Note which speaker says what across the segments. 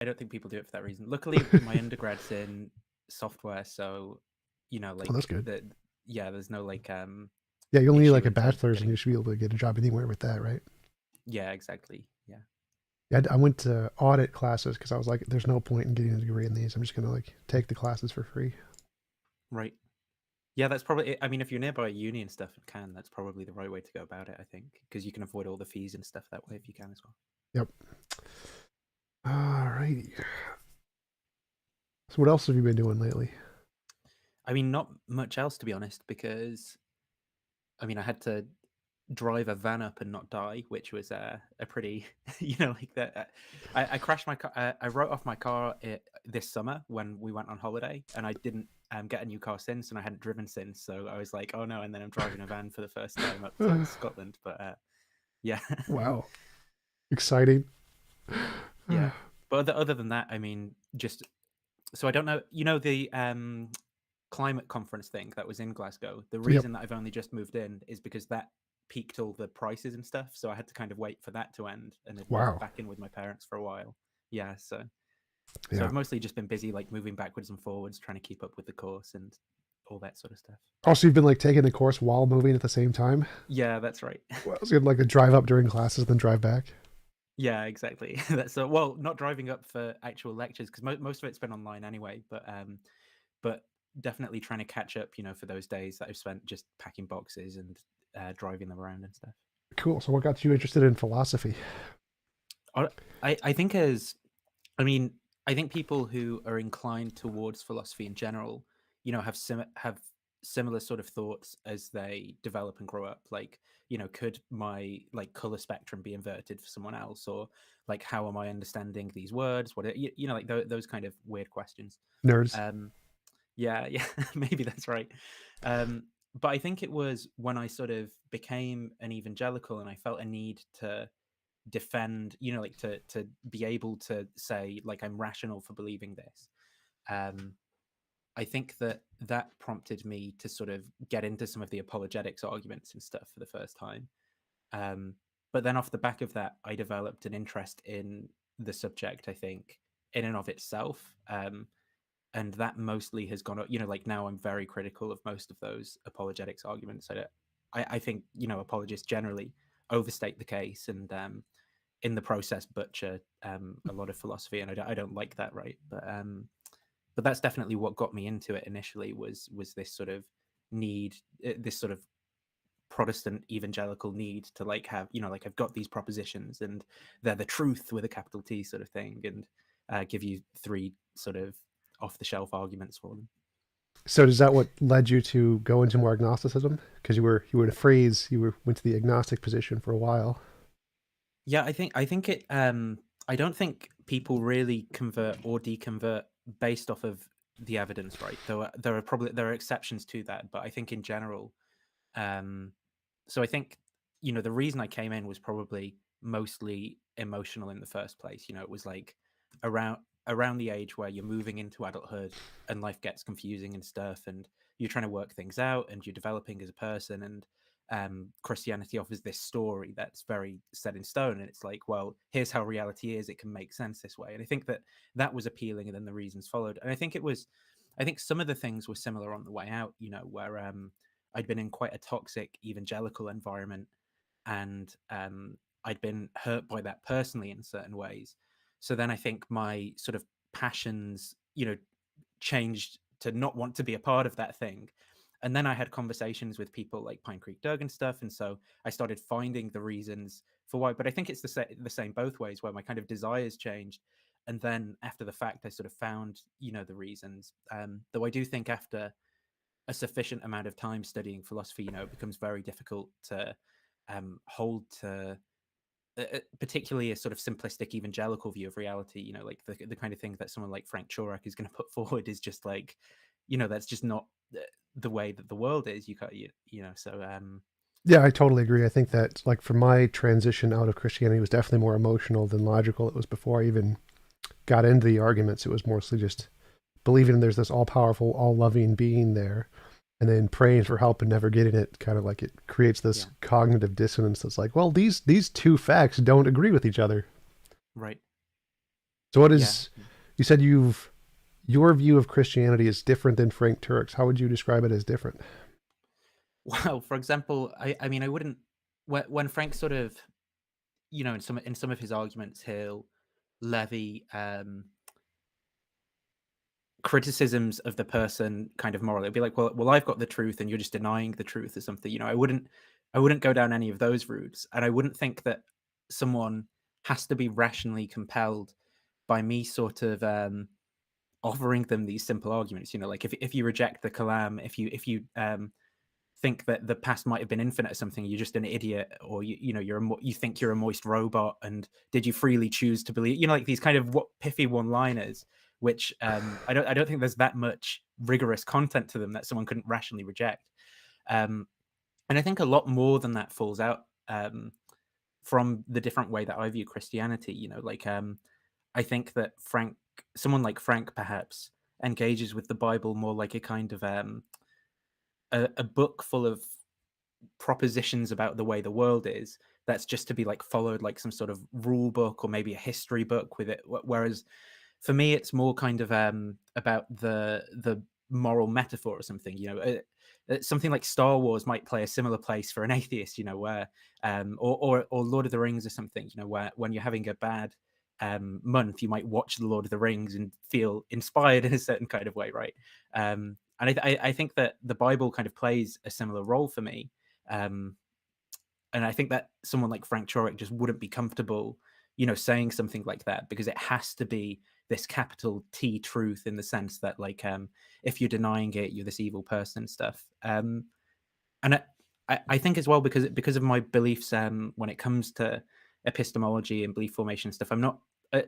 Speaker 1: I don't think people do it for that reason. Luckily, my undergrad's in software, so
Speaker 2: Oh, that's
Speaker 1: like
Speaker 2: good.
Speaker 1: there's no like
Speaker 2: Yeah, you only need like
Speaker 1: issue
Speaker 2: a
Speaker 1: in terms of
Speaker 2: bachelor's and you
Speaker 1: getting.
Speaker 2: should be able to get a job anywhere with that, right?
Speaker 1: Yeah, exactly. Yeah.
Speaker 2: Yeah, I went to audit classes because I was like, there's no point in getting a degree in these. I'm just gonna like take the classes for free.
Speaker 1: Right. Yeah, that's probably it. I mean, if you're nearby a uni and stuff and can, that's probably the right way to go about it, I think, because you can avoid all the fees and stuff that way if you can as well.
Speaker 2: Yep. All righty. So what else have you been doing lately?
Speaker 1: I mean, not much else to be honest, because I mean, I had to drive a van up and not die, which was a pretty, like that. I crashed my car. I wrote off my car this summer when we went on holiday, and I didn't get a new car since, and I hadn't driven since. So I was like, oh no! And then I'm driving a van for the first time up to Scotland. But yeah,
Speaker 2: Wow, exciting.
Speaker 1: yeah. But other than that, I mean, just so I don't know. The climate conference thing that was in Glasgow. The
Speaker 2: Yep.
Speaker 1: reason that I've only just moved in is because that peaked all the prices and stuff. So I had to kind of wait for that to end and then move
Speaker 2: Wow.
Speaker 1: back in with my parents for a while. Yeah, so
Speaker 2: Yeah.
Speaker 1: I've mostly just been busy like moving backwards and forwards, trying to keep up with the course and all that sort of stuff.
Speaker 2: Also, you've been like taking the course while moving at the same time.
Speaker 1: Yeah, that's right.
Speaker 2: Well, it's gonna like a drive up during classes, then drive back.
Speaker 1: Yeah, exactly. That's well, not driving up for actual lectures because most of it's been online anyway. But definitely trying to catch up, for those days that I've spent just packing boxes and driving them around and stuff.
Speaker 2: Cool. So what got you interested in philosophy?
Speaker 1: I think I mean, I think people who are inclined towards philosophy in general, have similar sort of thoughts as they develop and grow up. Like, could my like color spectrum be inverted for someone else, or like how am I understanding these words? Like those kind of weird questions.
Speaker 2: Nerds.
Speaker 1: Um, yeah, yeah, maybe that's right. But I think it was when I sort of became an evangelical and I felt a need to defend, like to be able to say like I'm rational for believing this. Um, I think that prompted me to sort of get into some of the apologetics arguments and stuff for the first time. Um, but then off the back of that, I developed an interest in the subject, I think, in and of itself. And that mostly has gone up, like now I'm very critical of most of those apologetics arguments. I think, apologists generally overstate the case and in the process butcher a lot of philosophy, and I don't like that, right? But that's definitely what got me into it initially was this sort of need, this sort of Protestant evangelical need to like have, like I've got these propositions and they're the truth with a capital T sort of thing, and give you three sort of off the shelf arguments for them.
Speaker 2: So is that what led you to go into more agnosticism? Because you were in a phrase went to the agnostic position for a while.
Speaker 1: Yeah, I think it. I don't think people really convert or deconvert based off of the evidence, right? Though there are exceptions to that, but I think in general, um, so I think the reason I came in was probably mostly emotional in the first place. It was like around around the age where you're moving into adulthood and life gets confusing and stuff, and you're trying to work things out and you're developing as a person, and Christianity offers this story that's very set in stone, and it's like, well, here's how reality is. It can make sense this way, and I think that was appealing, and then the reasons followed. And I think some of the things were similar on the way out. Where I'd been in quite a toxic evangelical environment, and I'd been hurt by that personally in certain ways. So then I think my sort of passions, changed to not want to be a part of that thing. And then I had conversations with people like Pine Creek Doug and stuff, and so I started finding the reasons for why. But I think it's the same both ways, where my kind of desires changed, and then after the fact, I sort of found the reasons. Though I do think after a sufficient amount of time studying philosophy, it becomes very difficult to hold to particularly a sort of simplistic evangelical view of reality. Like the kind of thing that someone like Frank Chorek is going to put forward is just like, that's just not the way that the world is. You can't, so
Speaker 2: Yeah, I totally agree. I think that like for my transition out of Christianity was definitely more emotional than logical. It was before I even got into the arguments. It was mostly just believing there's this all powerful, all loving being there, and then praying for help and never getting it. Kind of like it creates this
Speaker 1: yeah,
Speaker 2: cognitive dissonance that's like, well, these two facts don't agree with each other.
Speaker 1: right.
Speaker 2: So what
Speaker 1: Yeah.
Speaker 2: is, you said your view of Christianity is different than Frank Turek's. How would you describe it as different?
Speaker 1: Well, for example, I mean, I wouldn't when Frank sort of, in some of his arguments, he'll levy criticisms of the person kind of moral. It'd be like, well, I've got the truth, and you're just denying the truth or something. I wouldn't go down any of those routes, and I wouldn't think that someone has to be rationally compelled by me sort of offering them these simple arguments. Like if you reject the kalam, if you think that the past might have been infinite or something, you're just an idiot, or you think you're a moist robot, and did you freely choose to believe? Like these kind of pithy one-liners, which I don't think there's that much rigorous content to them that someone couldn't rationally reject. Um, and I think a lot more than that falls out from the different way that I view Christianity. Like I think that someone like Frank, perhaps engages with the Bible more like a kind of a book full of propositions about the way the world is, that's just to be like followed, like some sort of rule book or maybe a history book with it. Whereas for me, it's more kind of about the moral metaphor or something. Something like Star Wars might play a similar place for an atheist. Where or Lord of the Rings or something. Where when you're having a bad month, you might watch the Lord of the Rings and feel inspired in a certain kind of way, right? And I think that the Bible kind of plays a similar role for me. Um, and I think that someone like Frank Turek just wouldn't be comfortable, saying something like that, because it has to be this capital T truth, in the sense that, like, if you're denying it, you're this evil person stuff. And I think as well, because of my beliefs when it comes to epistemology and belief formation stuff, I'm not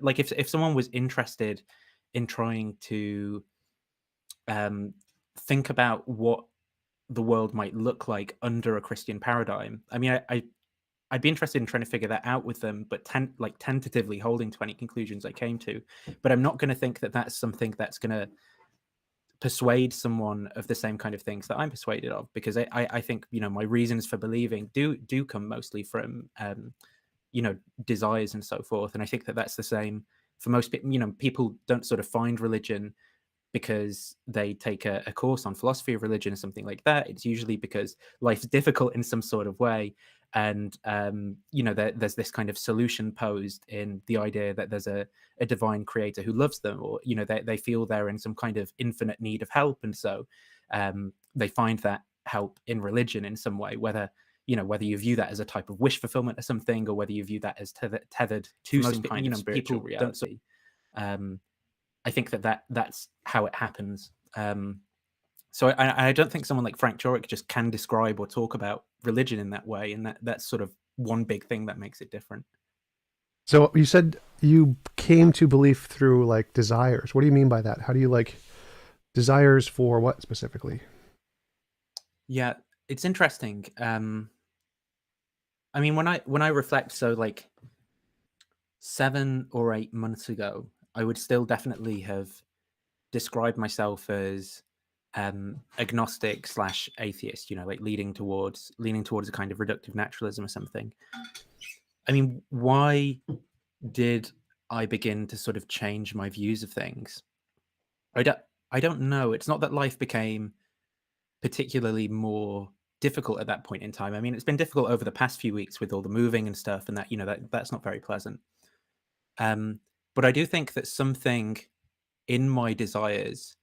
Speaker 1: like, if someone was interested in trying to um, think about what the world might look like under a Christian paradigm. I mean, I'd be interested in trying to figure that out with them, but tentatively holding to any conclusions I came to. But I'm not going to think that that's something that's going to persuade someone of the same kind of things that I'm persuaded of, because I think my reasons for believing do come mostly from desires and so forth, and I think that that's the same for most people. People don't sort of find religion because they take a course on philosophy of religion or something like that. It's usually because life's difficult in some sort of way. And, there's this kind of solution posed in the idea that there's a divine creator who loves them, or, they feel they're in some kind of infinite need of help. And so they find that help in religion in some way, whether you view that as a type of wish fulfillment or something, or whether you view that as tethered to some kind of spiritual reality. Um, I think that's how it happens. So I don't think someone like Frank Turek just can describe or talk about religion in that way, and that's sort of one big thing that makes it different.
Speaker 2: So you said you came to belief through like desires. What do you mean by that? How do you like desires for what specifically?
Speaker 1: Yeah, it's interesting. I mean, when I reflect, so like 7 or 8 months ago, I would still definitely have described myself as agnostic slash atheist. Like leaning towards a kind of reductive naturalism or something. I mean, why did I begin to sort of change my views of things? I don't I don't know. It's not that life became particularly more difficult at that point in time. I mean, it's been difficult over the past few weeks with all the moving and stuff, and that's not very pleasant. Um, but I do think that something in my desires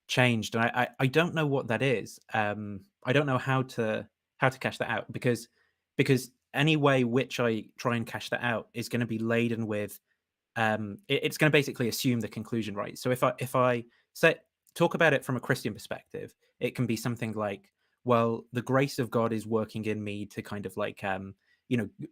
Speaker 1: changed, and I don't know what that is. I don't know how to cash that out, because any way which I try and cash that out is going to be laden with it's going to basically assume the conclusion, right? So if I say talk about it from a Christian perspective, it can be something like, well, the grace of God is working in me to kind of like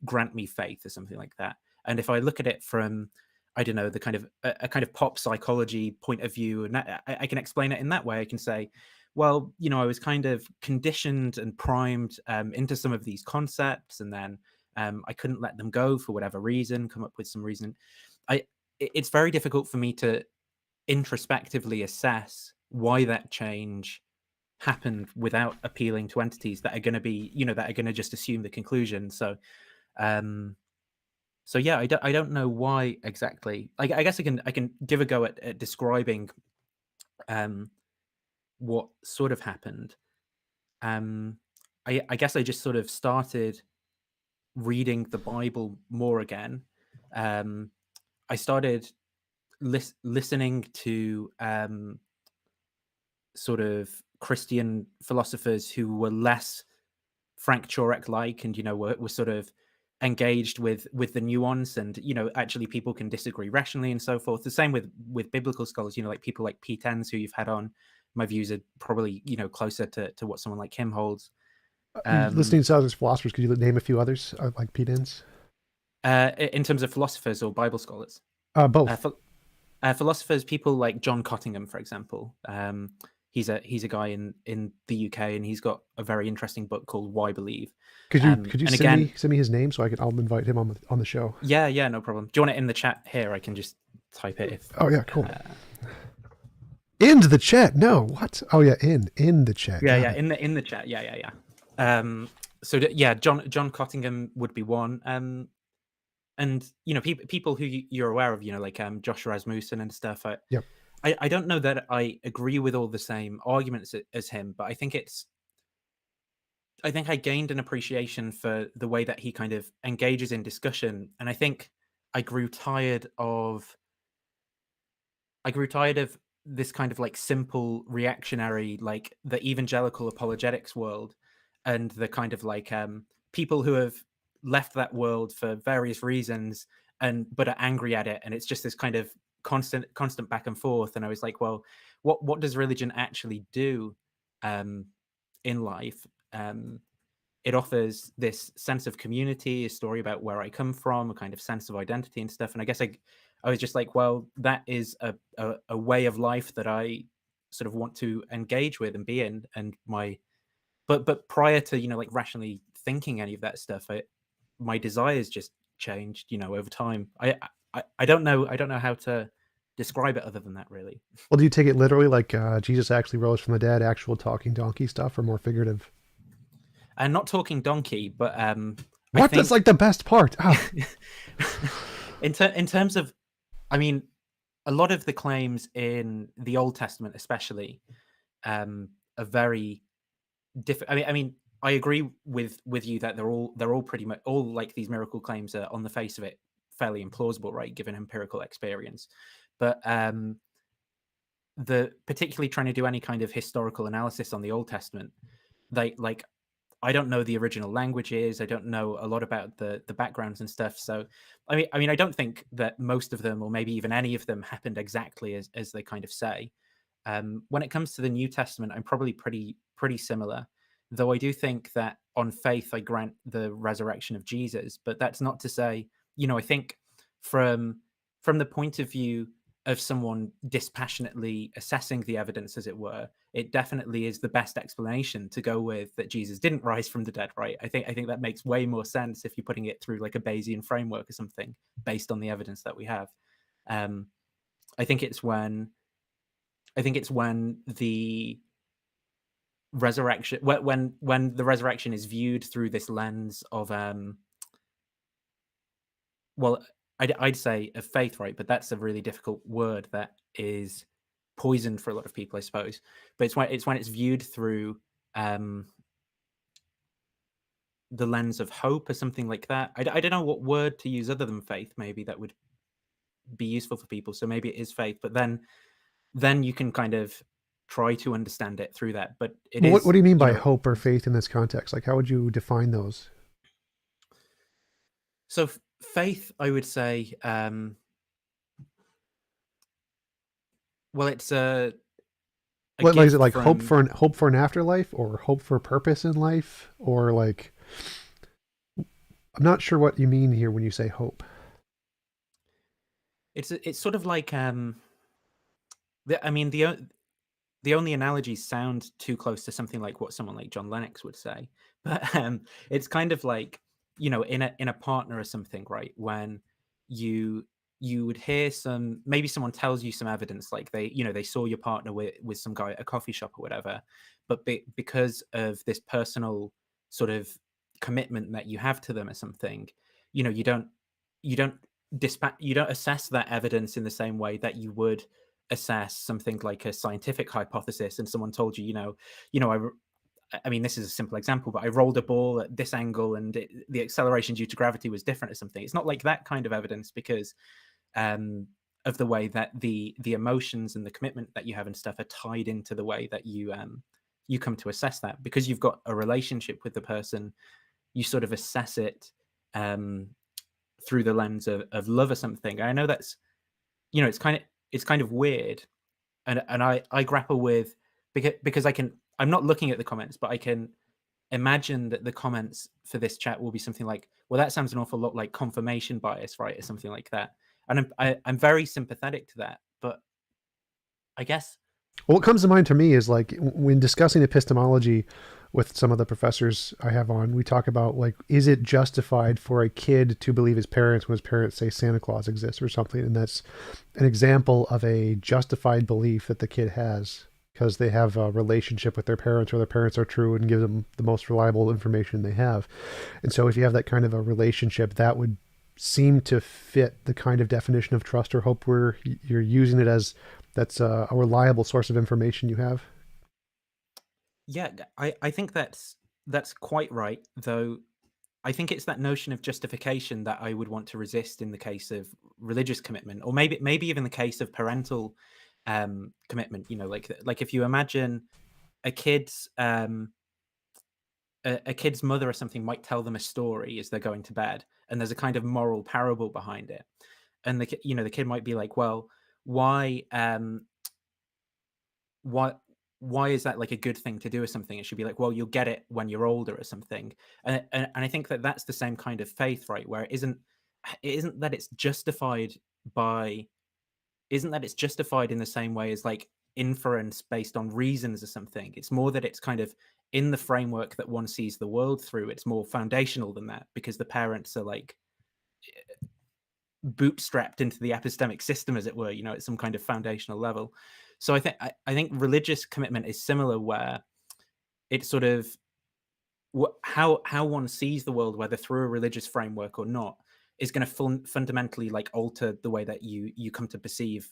Speaker 1: grant me faith or something like that. And if I look at it from, I don't know, the kind of a kind of pop psychology point of view, and I can explain it in that way. I can say, well, I was kind of conditioned and primed into some of these concepts, and then I couldn't let them go for whatever reason, come up with some reason. I it's very difficult for me to introspectively assess why that change happened without appealing to entities that are going to be, that are going to just assume the conclusion. Um, So yeah, I don't know why exactly. I guess I can give a go at describing um, what sort of happened. Um, I guess I just sort of started reading the Bible more again. Um, I started listening to sort of Christian philosophers who were less Frank Turek like, and were sort of engaged with the nuance, and actually people can disagree rationally and so forth. The same with biblical scholars, like people like Pete Enns, who you've had on. My views are probably closer to what someone like him holds.
Speaker 2: Listening
Speaker 1: Um,
Speaker 2: to other philosophers, could you name a few others like Pete Enns?
Speaker 1: in terms of philosophers or Bible scholars, uh,
Speaker 2: Both.
Speaker 1: ph- philosophers, people like John Cottingham, for example. He's a guy in the UK, and he's got a very interesting book called Why Believe.
Speaker 2: Could you
Speaker 1: And
Speaker 2: send
Speaker 1: again,
Speaker 2: me his name so I'll invite him on the show.
Speaker 1: yeah, yeah, no problem. Do you want it in the chat here? I can just type it if.
Speaker 2: Oh yeah, cool.
Speaker 1: Uh,
Speaker 2: Into the chat. No, what? Oh yeah, in the chat.
Speaker 1: yeah,
Speaker 2: Got
Speaker 1: yeah,
Speaker 2: it.
Speaker 1: in the chat. Yeah, yeah, yeah. Yeah, John Cottingham would be one. And people who you're aware of, like Josh Rasmussen and stuff.
Speaker 2: Yep.
Speaker 1: I don't know that I agree with all the same arguments as him, but I think I gained an appreciation for the way that he kind of engages in discussion, and I think I grew tired of this kind of like simple reactionary, like the evangelical apologetics world, and the kind of like people who have left that world for various reasons and but are angry at it, and it's just this kind of constant back and forth. And I was like, well, what does religion actually do um in life? It offers this sense of community, a story about where I come from, a kind of sense of identity and stuff. And I guess I was just like, well, that is a way of life that I sort of want to engage with and be in. And but prior to like rationally thinking any of that stuff, my desires just changed, over time. I don't know how to describe it other than that, really.
Speaker 2: Well, do you take it literally, like Jesus actually rose from the dead, actual talking donkey stuff, or more figurative?
Speaker 1: And not talking donkey, but I
Speaker 2: What? That's
Speaker 1: think
Speaker 2: like the best part. Oh,
Speaker 1: in terms of, I mean, a lot of the claims in the Old Testament, especially, are very different. I mean, I agree with you that they're all pretty much all like these miracle claims are on the face of it fairly implausible, right? Given empirical experience, but the particularly trying to do any kind of historical analysis on the Old Testament, they like I don't know the original languages. I don't know a lot about the backgrounds and stuff. So, I don't think that most of them, or maybe even any of them, happened exactly as they kind of say. When it comes to the New Testament, I'm probably pretty similar, though I do think that on faith I grant the resurrection of Jesus. But that's not to say, I think from the point of view of someone dispassionately assessing the evidence, as it were, it definitely is the best explanation to go with that Jesus didn't rise from the dead, right? I think that makes way more sense if you're putting it through like a Bayesian framework or something based on the evidence that we have. Um, I think it's when the resurrection when the resurrection is viewed through this lens of well, I'd say of faith, right? But that's a really difficult word that is poison for a lot of people, I suppose. But it's when it's viewed through um, the lens of hope or something like that. I don't know what word to use other than faith. Maybe that would be useful for people. So maybe it is faith, but then you can kind of try to understand it through that. But it
Speaker 2: well, what
Speaker 1: is,
Speaker 2: do you mean by hope or faith in this context? Like, how would you define those?
Speaker 1: so faith, I would say. Well, it's a
Speaker 2: What, like, is it
Speaker 1: gift
Speaker 2: like
Speaker 1: from.
Speaker 2: hope for an afterlife, or hope for purpose in life, or like I'm not sure what you mean here when you say hope.
Speaker 1: It's sort of like I mean the only analogies sound too close to something like what someone like John Lennox would say, but it's kind of like in a partner or something, right? When you you would hear maybe someone tells you some evidence, like they saw your partner with some guy at a coffee shop or whatever, but because of this personal sort of commitment that you have to them or something, you don't. you don't you don't assess that evidence in the same way that you would assess something like a scientific hypothesis, and someone told you, I mean, this is a simple example, but I rolled a ball at this angle and the acceleration due to gravity was different or something. It's not like that kind of evidence because um, of the way that the emotions and the commitment that you have and stuff are tied into the way that you come to assess that. Because you've got a relationship with the person, you sort of assess it um, through the lens of love or something. I know that's, it's kind of weird, and I grapple with, because I'm not looking at the comments, but I can imagine that the comments for this chat will be something like, "Well, that sounds an awful lot like confirmation bias, right?" Or something like that. And I'm very sympathetic to that, but I guess
Speaker 2: Well, what comes to mind to me is like when discussing epistemology with some of the professors I have on, we talk about like, is it justified for a kid to believe his parents when his parents say Santa Claus exists or something? And that's an example of a justified belief that the kid has because they have a relationship with their parents or their parents are true and give them the most reliable information they have. And so if you have that kind of a relationship, that would seem to fit the kind of definition of trust or hope where you're using it as that's a reliable source of information you have.
Speaker 1: yeah, I think that's quite right, though. I think it's that notion of justification that I would want to resist in the case of religious commitment, or maybe even the case of parental commitment. Like if you imagine a kid's a kid's mother or something might tell them a story as they're going to bed, and there's a kind of moral parable behind it, and the kid might be like, well, why why why is that like a good thing to do or something? It should be like, well, you'll get it when you're older or something. And I think that that's the same kind of faith, right? Where it isn't that it's justified by isn't that it's justified in the same way as like inference based on reasons or something. It's more that it's kind of in the framework that one sees the world through. It's more foundational than that because the parents are like bootstrapped into the epistemic system, as it were, at some kind of foundational level. So I think religious commitment is similar, where it's sort of how one sees the world, whether through a religious framework or not, is going to fundamentally like alter the way that you come to perceive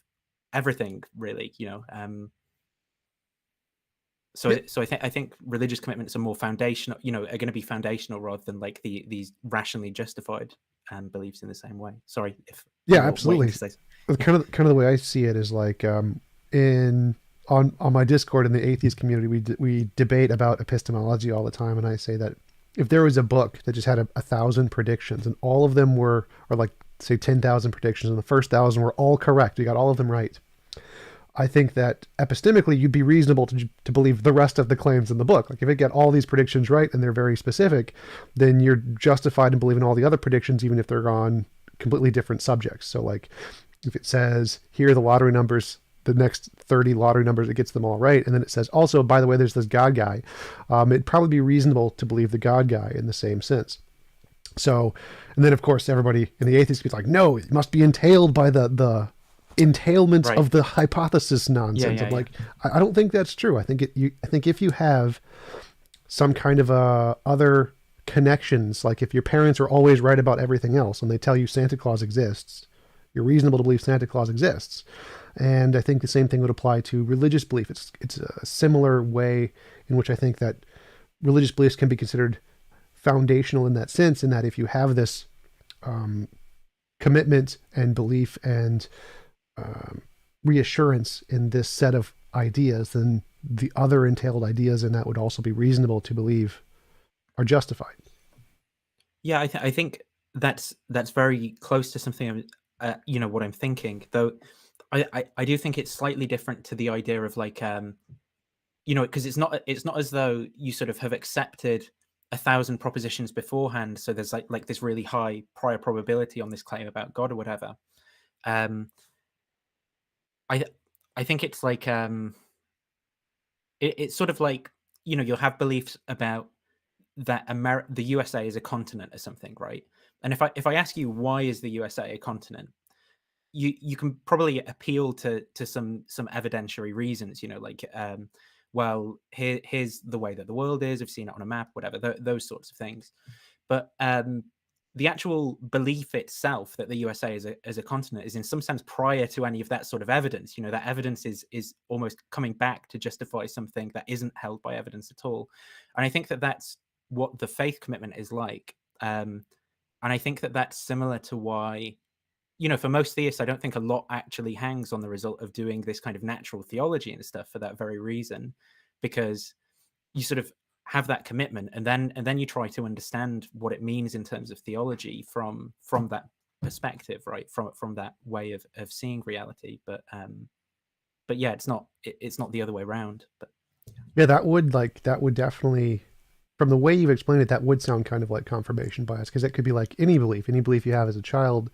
Speaker 1: everything, really.
Speaker 2: Yeah,
Speaker 1: So I think religious commitments are more foundational, are going to be foundational rather than like these rationally justified beliefs in the same way. Sorry if
Speaker 2: yeah,
Speaker 1: you were waiting
Speaker 2: absolutely.
Speaker 1: to say. Yeah.
Speaker 2: Kind of the way I see it is like in on my Discord in the atheist community, we debate about epistemology all the time, and I say that if there was a book that just had a thousand predictions and all of them were, or like say 10,000 predictions, and the first thousand were all correct, we got all of them right. I think that epistemically, you'd be reasonable to believe the rest of the claims in the book. Like if it get all these predictions right and they're very specific, then you're justified in believing all the other predictions, even if they're on completely different subjects. So like if it says here are the lottery numbers, the next 30 lottery numbers, it gets them all right. And then it says also, by the way, there's this God guy. It'd probably be reasonable to believe the God guy in the same sense. So, and then of course everybody in the atheist is like, no, it must be entailed by the entailments
Speaker 1: Right.
Speaker 2: of the hypothesis
Speaker 1: Yeah,
Speaker 2: nonsense.
Speaker 1: yeah,
Speaker 2: I'm
Speaker 1: yeah.
Speaker 2: like, I don't think that's true. I think if you have some kind of other connections, like if your parents are always right about everything else and they tell you Santa Claus exists, you're reasonable to believe Santa Claus exists. And I think the same thing would apply to religious belief. It's a similar way in which I think that religious beliefs can be considered foundational in that sense, in that if you have this um, commitment and belief and um, reassurance in this set of ideas, then the other entailed ideas in that would also be reasonable to believe are justified.
Speaker 1: Yeah, I think that's very close to something what I'm thinking. Though I do think it's slightly different to the idea of like because it's not as though you sort of have accepted 1,000 propositions beforehand, so there's like this really high prior probability on this claim about God or whatever. Um, I I think it's like it's sort of like you'll have beliefs about that the USA is a continent or something, right? And if I ask you why is the USA a continent, you can probably appeal to some evidentiary reasons, like well, here's the way that the world is. We've seen it on a map, whatever, those sorts of things. But the actual belief itself that the USA as a continent is in some sense prior to any of that sort of evidence. That evidence is almost coming back to justify something that isn't held by evidence at all. And I think that that's what the faith commitment is like. And I think that that's similar to why, for most theists, I don't think a lot actually hangs on the result of doing this kind of natural theology and stuff for that very reason, because you sort of have that commitment, and then you try to understand what it means in terms of theology from that perspective, right? From that way of seeing reality. But yeah, it's not the other way around. But
Speaker 2: Yeah, that would definitely, from the way you've explained it, that would sound kind of like confirmation bias, because it could be like any belief you have as a child.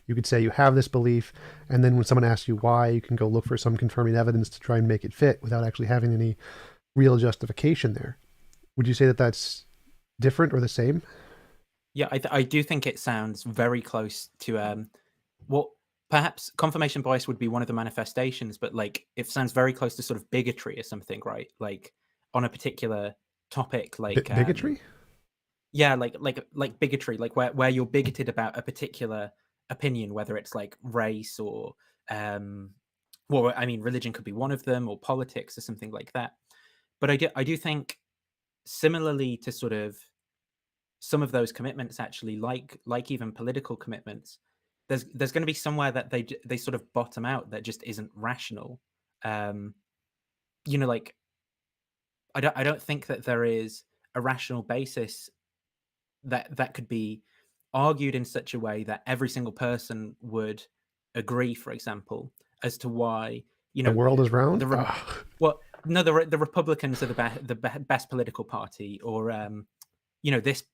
Speaker 2: You could say you have this belief, and then when someone asks you why, you can go look for some confirming evidence to try and make it fit without actually having any real justification there. Would you say that that's different or the same?
Speaker 1: yeah, I do think it sounds very close to what perhaps confirmation bias would be one of the manifestations, but like it sounds very close to sort of bigotry or something, right? Like on a particular topic, like
Speaker 2: Bigotry?
Speaker 1: yeah, like bigotry, like where you're bigoted about a particular opinion, whether it's like race or well, I mean, religion could be one of them, or politics or something like that. But I do think similarly to sort of some of those commitments, actually, like even political commitments, there's going to be somewhere that they sort of bottom out that just isn't rational. um like I don't think that there is a rational basis that could be argued in such a way that every single person would agree, for example, as to why you
Speaker 2: The
Speaker 1: know
Speaker 2: world is round?
Speaker 1: the
Speaker 2: Ugh.
Speaker 1: well, no, the Republicans are the best political party, or this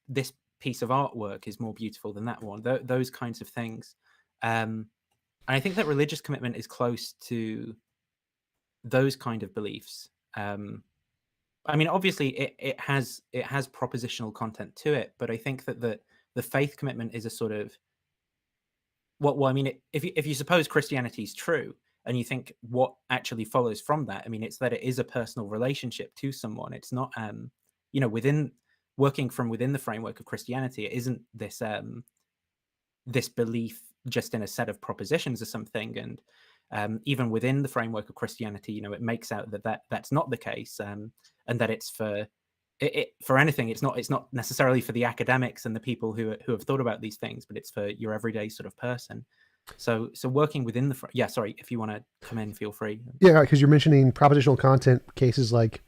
Speaker 1: piece of artwork is more beautiful than that one. Those kinds of things. And I think that religious commitment is close to those kind of beliefs. I mean, obviously, it has propositional content to it, but I think that the faith commitment is a sort of well, I mean, if you suppose Christianity is true, and you think what actually follows from that, I mean, it's that it is a personal relationship to someone. It's not, within working from within the framework of Christianity. It isn't this belief just in a set of propositions or something. And even within the framework of Christianity, it makes out that's not the case, and that it's for anything. It's not necessarily for the academics and the people who have thought about these things, but it's for your everyday sort of person. So working within yeah, sorry, if you want to come in, feel free.
Speaker 2: Yeah, because you're mentioning propositional content cases like,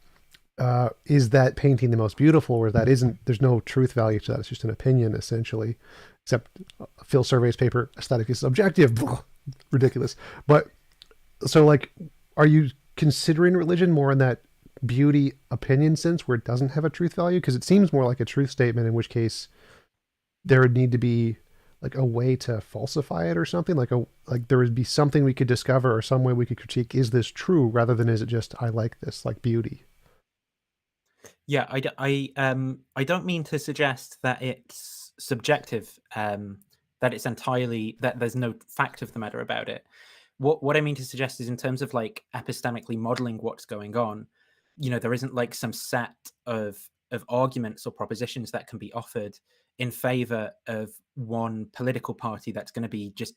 Speaker 2: is that painting the most beautiful, or that isn't? There's no truth value to that. It's just an opinion, essentially. Except Phil Survey's paper, aesthetic is subjective. Ridiculous. But so, like, are you considering religion more in that beauty opinion sense, where it doesn't have a truth value? Because it seems more like a truth statement, in which case there would need to be like a way to falsify it or something, like there would be something we could discover or some way we could critique, is this true, rather than is it just I like this, like beauty.
Speaker 1: Yeah, I don't mean to suggest that it's subjective, that it's entirely that there's no fact of the matter about it. What I mean to suggest is, in terms of like epistemically modeling what's going on, there isn't like some set of arguments or propositions that can be offered in favor of one political party that's going to be just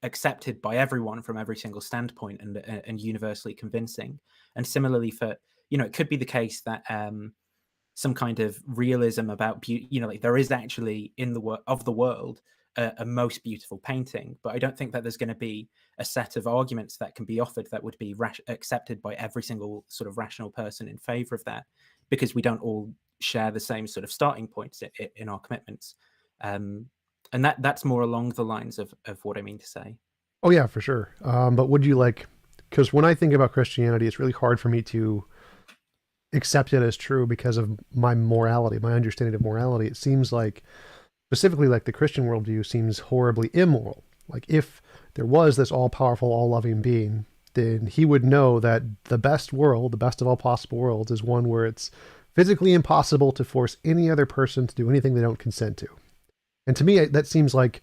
Speaker 1: accepted by everyone from every single standpoint, and universally convincing. And similarly for, it could be the case that some kind of realism about beauty, like there is actually in the world of the world a most beautiful painting, but I don't think that there's going to be a set of arguments that can be offered that would be accepted by every single sort of rational person in favor of that, because we don't all share the same sort of starting points in our commitments. And that's more along the lines of what I mean to say.
Speaker 2: Oh yeah, for sure. But would you like, because when I think about Christianity, it's really hard for me to accept it as true because of my morality, my understanding of morality. It seems like, specifically like the Christian worldview, seems horribly immoral. Like if there was this all-powerful, all-loving being, then he would know that the best world, the best of all possible worlds, is one where it's physically impossible to force any other person to do anything they don't consent to. And to me, that seems like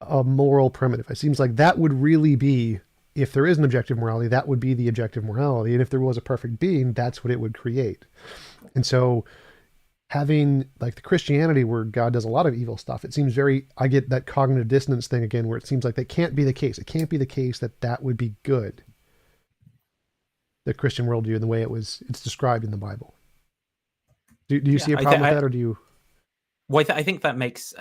Speaker 2: a moral primitive. It seems like that would really be, if there is an objective morality, that would be the objective morality. And if there was a perfect being, that's what it would create. And so having like the Christianity where God does a lot of evil stuff, it seems very, I get that cognitive dissonance thing again, where it seems like that can't be the case. It can't be the case that that would be good, the Christian worldview and the way it's described in the Bible. Do you
Speaker 1: Yeah,
Speaker 2: see a problem with that, or do you?
Speaker 1: well, I think that makes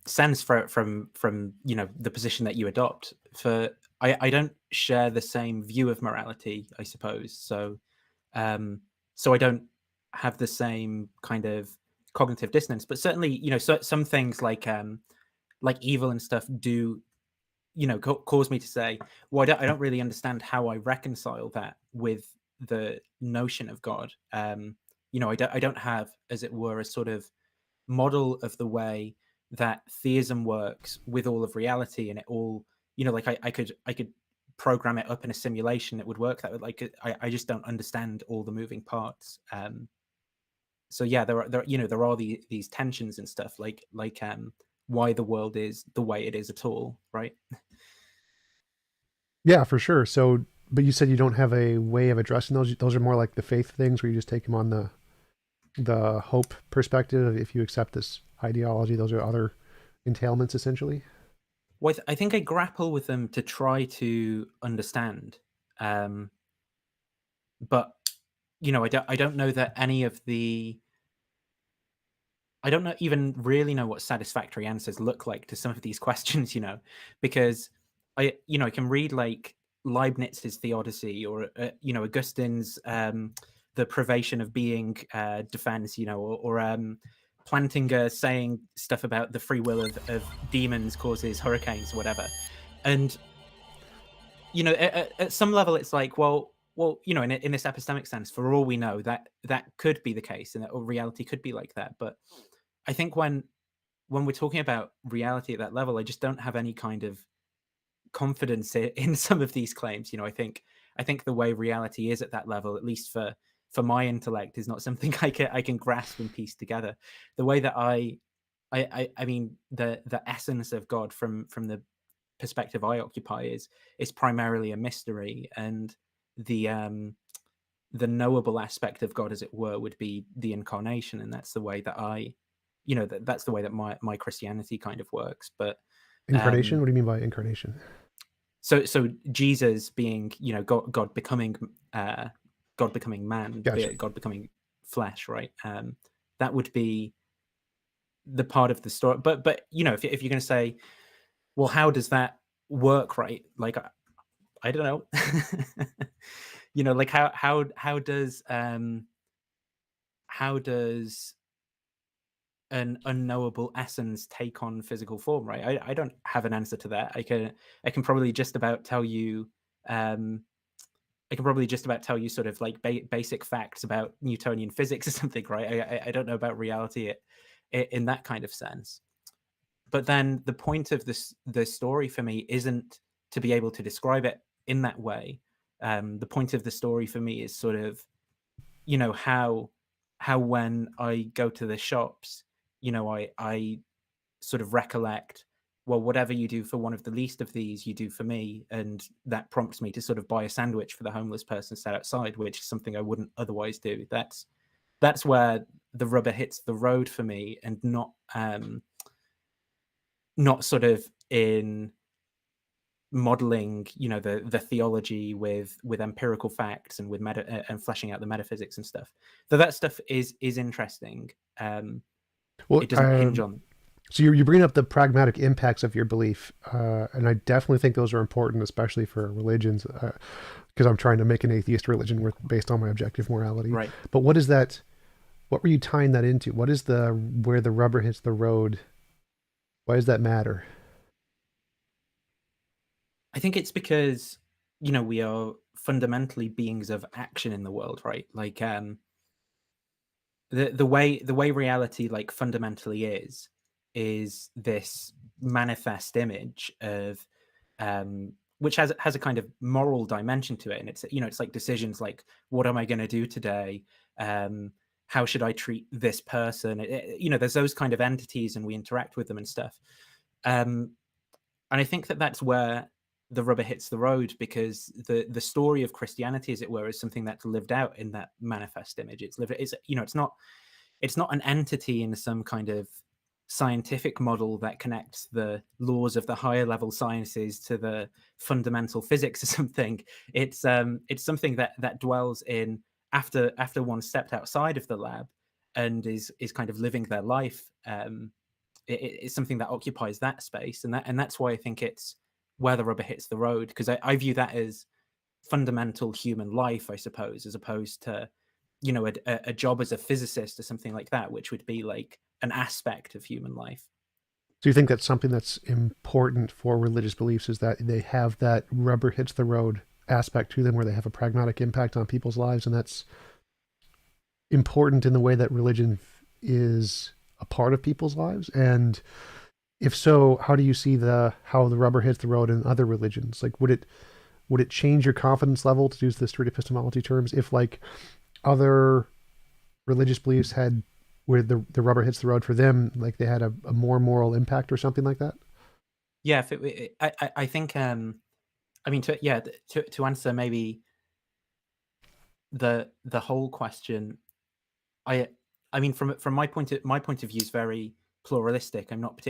Speaker 1: sense from the position that you adopt. For I don't share the same view of morality, I suppose. Um, so I don't have the same kind of cognitive dissonance. But certainly, some things like evil and stuff do cause me to say, well, I don't really understand how I reconcile that with the notion of God. I don't have, as it were, a sort of model of the way that theism works with all of reality, and it all, like I could program it up in a simulation that would work that would, like, I just don't understand all the moving parts. So yeah, there are these tensions and stuff, like why the world is the way it is at all, right?
Speaker 2: Yeah, for sure. So, but you said you don't have a way of addressing those. Those are more like the faith things where you just take them on the hope perspective. If you accept this ideology, those are other entailments essentially.
Speaker 1: Well, I think I grapple with them to try to understand, um, but I don't know that any of the I don't know even really know what satisfactory answers look like to some of these questions, because I can read like Leibniz's Theodicy, or Augustine's The Privation of Being defense, or Plantinga saying stuff about the free will of demons causes hurricanes, whatever. And at some level, it's like, well, in this epistemic sense, for all we know, that could be the case, and that or reality could be like that. But I think when we're talking about reality at that level, I just don't have any kind of confidence in some of these claims. I think the way reality is at that level, at least for my intellect, is not something I can grasp and piece together. The way that I mean, the essence of God from the perspective I occupy is primarily a mystery, and the knowable aspect of God, as it were, would be the incarnation, and that's the way that that's the way that my Christianity kind of works. But
Speaker 2: Incarnation?
Speaker 1: um,
Speaker 2: What do you mean by incarnation?
Speaker 1: so Jesus being God becoming man,
Speaker 2: Gotcha.
Speaker 1: God becoming flesh, right? That would be the part of the story. But if you're going to say, well, how does that work, right? Like I don't know. Like how does an unknowable essence take on physical form, right? I don't have an answer to that. I can probably just about tell you um I can probably just about tell you sort of like basic facts about Newtonian physics or something, right? I don't know about reality in that kind of sense. But then the point of the story for me isn't to be able to describe it in that way. The point of the story for me is sort of, how when I go to the shops, I sort of recollect, well, whatever you do for one of the least of these, you do for me, and that prompts me to sort of buy a sandwich for the homeless person sat outside, which is something I wouldn't otherwise do. That's where the rubber hits the road for me, and not sort of in modeling, the theology with empirical facts, and with and fleshing out the metaphysics and stuff. So that stuff is interesting.
Speaker 2: Well,
Speaker 1: It doesn't hinge on.
Speaker 2: so you bring up the pragmatic impacts of your belief, and I definitely think those are important, especially for religions, because I'm trying to make an atheist religion based on my objective morality.
Speaker 1: Right.
Speaker 2: But what is that? What were you tying that into? What is the where the rubber hits the road? Why does that matter?
Speaker 1: I think it's because we are fundamentally beings of action in the world, right? Like the way reality like fundamentally is this manifest image of which has a kind of moral dimension to it, and it's like decisions like, what am I going to do today? How should I treat this person? There's those kind of entities, and we interact with them and stuff. um and I think that that's where the rubber hits the road, because the story of Christianity, as it were, is something that's lived out in that manifest image. It's lived. It's it's not. it's not an entity in some kind of scientific model that connects the laws of the higher level sciences to the fundamental physics or something. It's something that dwells in after one stepped outside of the lab and is kind of living their life. It's something that occupies that space, and that's why I think it's where the rubber hits the road, because I view that as fundamental human life, I suppose, as opposed to a job as a physicist or something like that, which would be like an aspect of human life.
Speaker 2: Do you think that's something that's important for religious beliefs, is that they have that rubber hits the road aspect to them where they have a pragmatic impact on people's lives, and that's important in the way that religion is a part of people's lives? And if so, how do you see how the rubber hits the road in other religions? Like, would it change your confidence level, to use the street epistemology terms, if like other religious beliefs had, where the rubber hits the road for them, like they had a more moral impact or something like that?
Speaker 1: Yeah, if I think I mean to answer maybe the whole question, I I mean from my point of view is very pluralistic. I'm not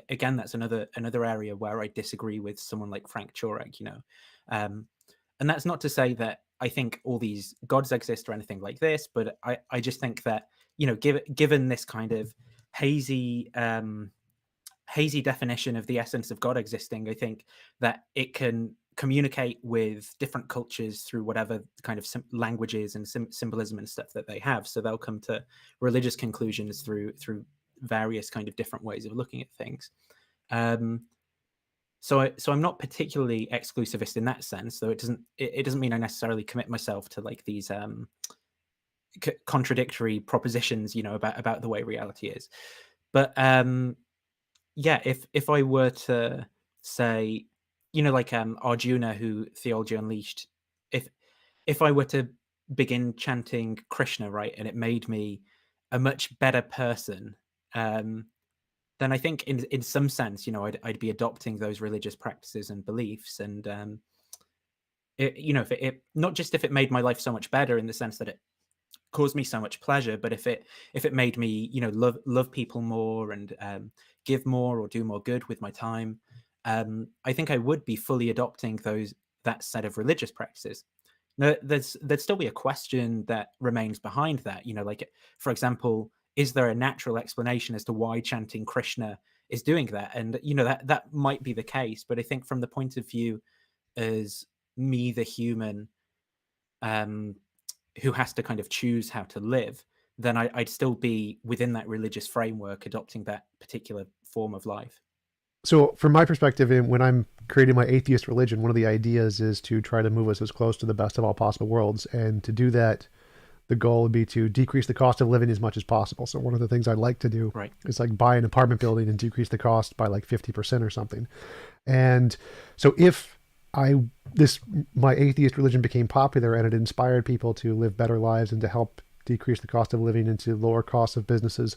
Speaker 1: again, that's another area where I disagree with someone like Frank Turek. Um, and that's not to say that I think all these gods exist or anything like this, but I just think that given this kind of hazy hazy definition of the essence of God existing, I think that it can communicate with different cultures through whatever kind of languages and symbolism and stuff that they have. So they'll come to religious conclusions through various kind of different ways of looking at things. Um, so I'm not particularly exclusivist in that sense, though it doesn't mean I necessarily commit myself to like these contradictory propositions, about the way reality is. But yeah, if I were to say, like Arjuna, who Theology Unleashed, if if I were to begin chanting Krishna, right, and it made me a much better person, um, then I think in some sense, I'd be adopting those religious practices and beliefs, and if it not just if it made my life so much better in the sense that it caused me so much pleasure, but if it made me love people more and give more or do more good with my time, I think I would be fully adopting that set of religious practices. Now, there'd still be a question that remains behind that. Like, for example, is there a natural explanation as to why chanting Krishna is doing that? And that might be the case, but I think from the point of view as me, the human, um, who has to kind of choose how to live, then I'd still be within that religious framework, adopting that particular form of life.
Speaker 2: So, from my perspective, when I'm creating my atheist religion, one of the ideas is to try to move us as close to the best of all possible worlds. And to do that, the goal would be to decrease the cost of living as much as possible. So, one of the things I'd like to do
Speaker 1: Right.
Speaker 2: is like buy an apartment building and decrease the cost by like 50% or something. And so, if my atheist religion became popular and it inspired people to live better lives and to help decrease the cost of living and to lower costs of businesses,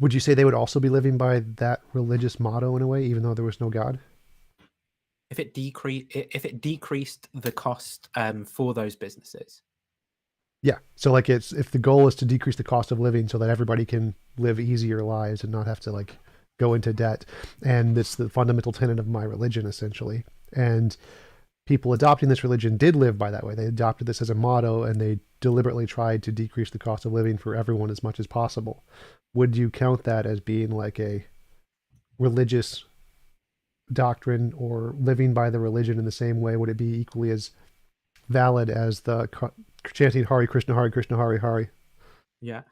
Speaker 2: would you say they would also be living by that religious motto in a way, even though there was no God?
Speaker 1: If it decreased the cost for those businesses.
Speaker 2: Yeah. So like if the goal is to decrease the cost of living so that everybody can live easier lives and not have to like go into debt. And it's the fundamental tenet of my religion, essentially. And people adopting this religion did live by that way. They adopted this as a motto and they deliberately tried to decrease the cost of living for everyone as much as possible. Would you count that as being like a religious doctrine or living by the religion in the same way? Would it be equally as valid as the chanting Hare Krishna, Hare Krishna, Hare Hare?
Speaker 1: Yeah.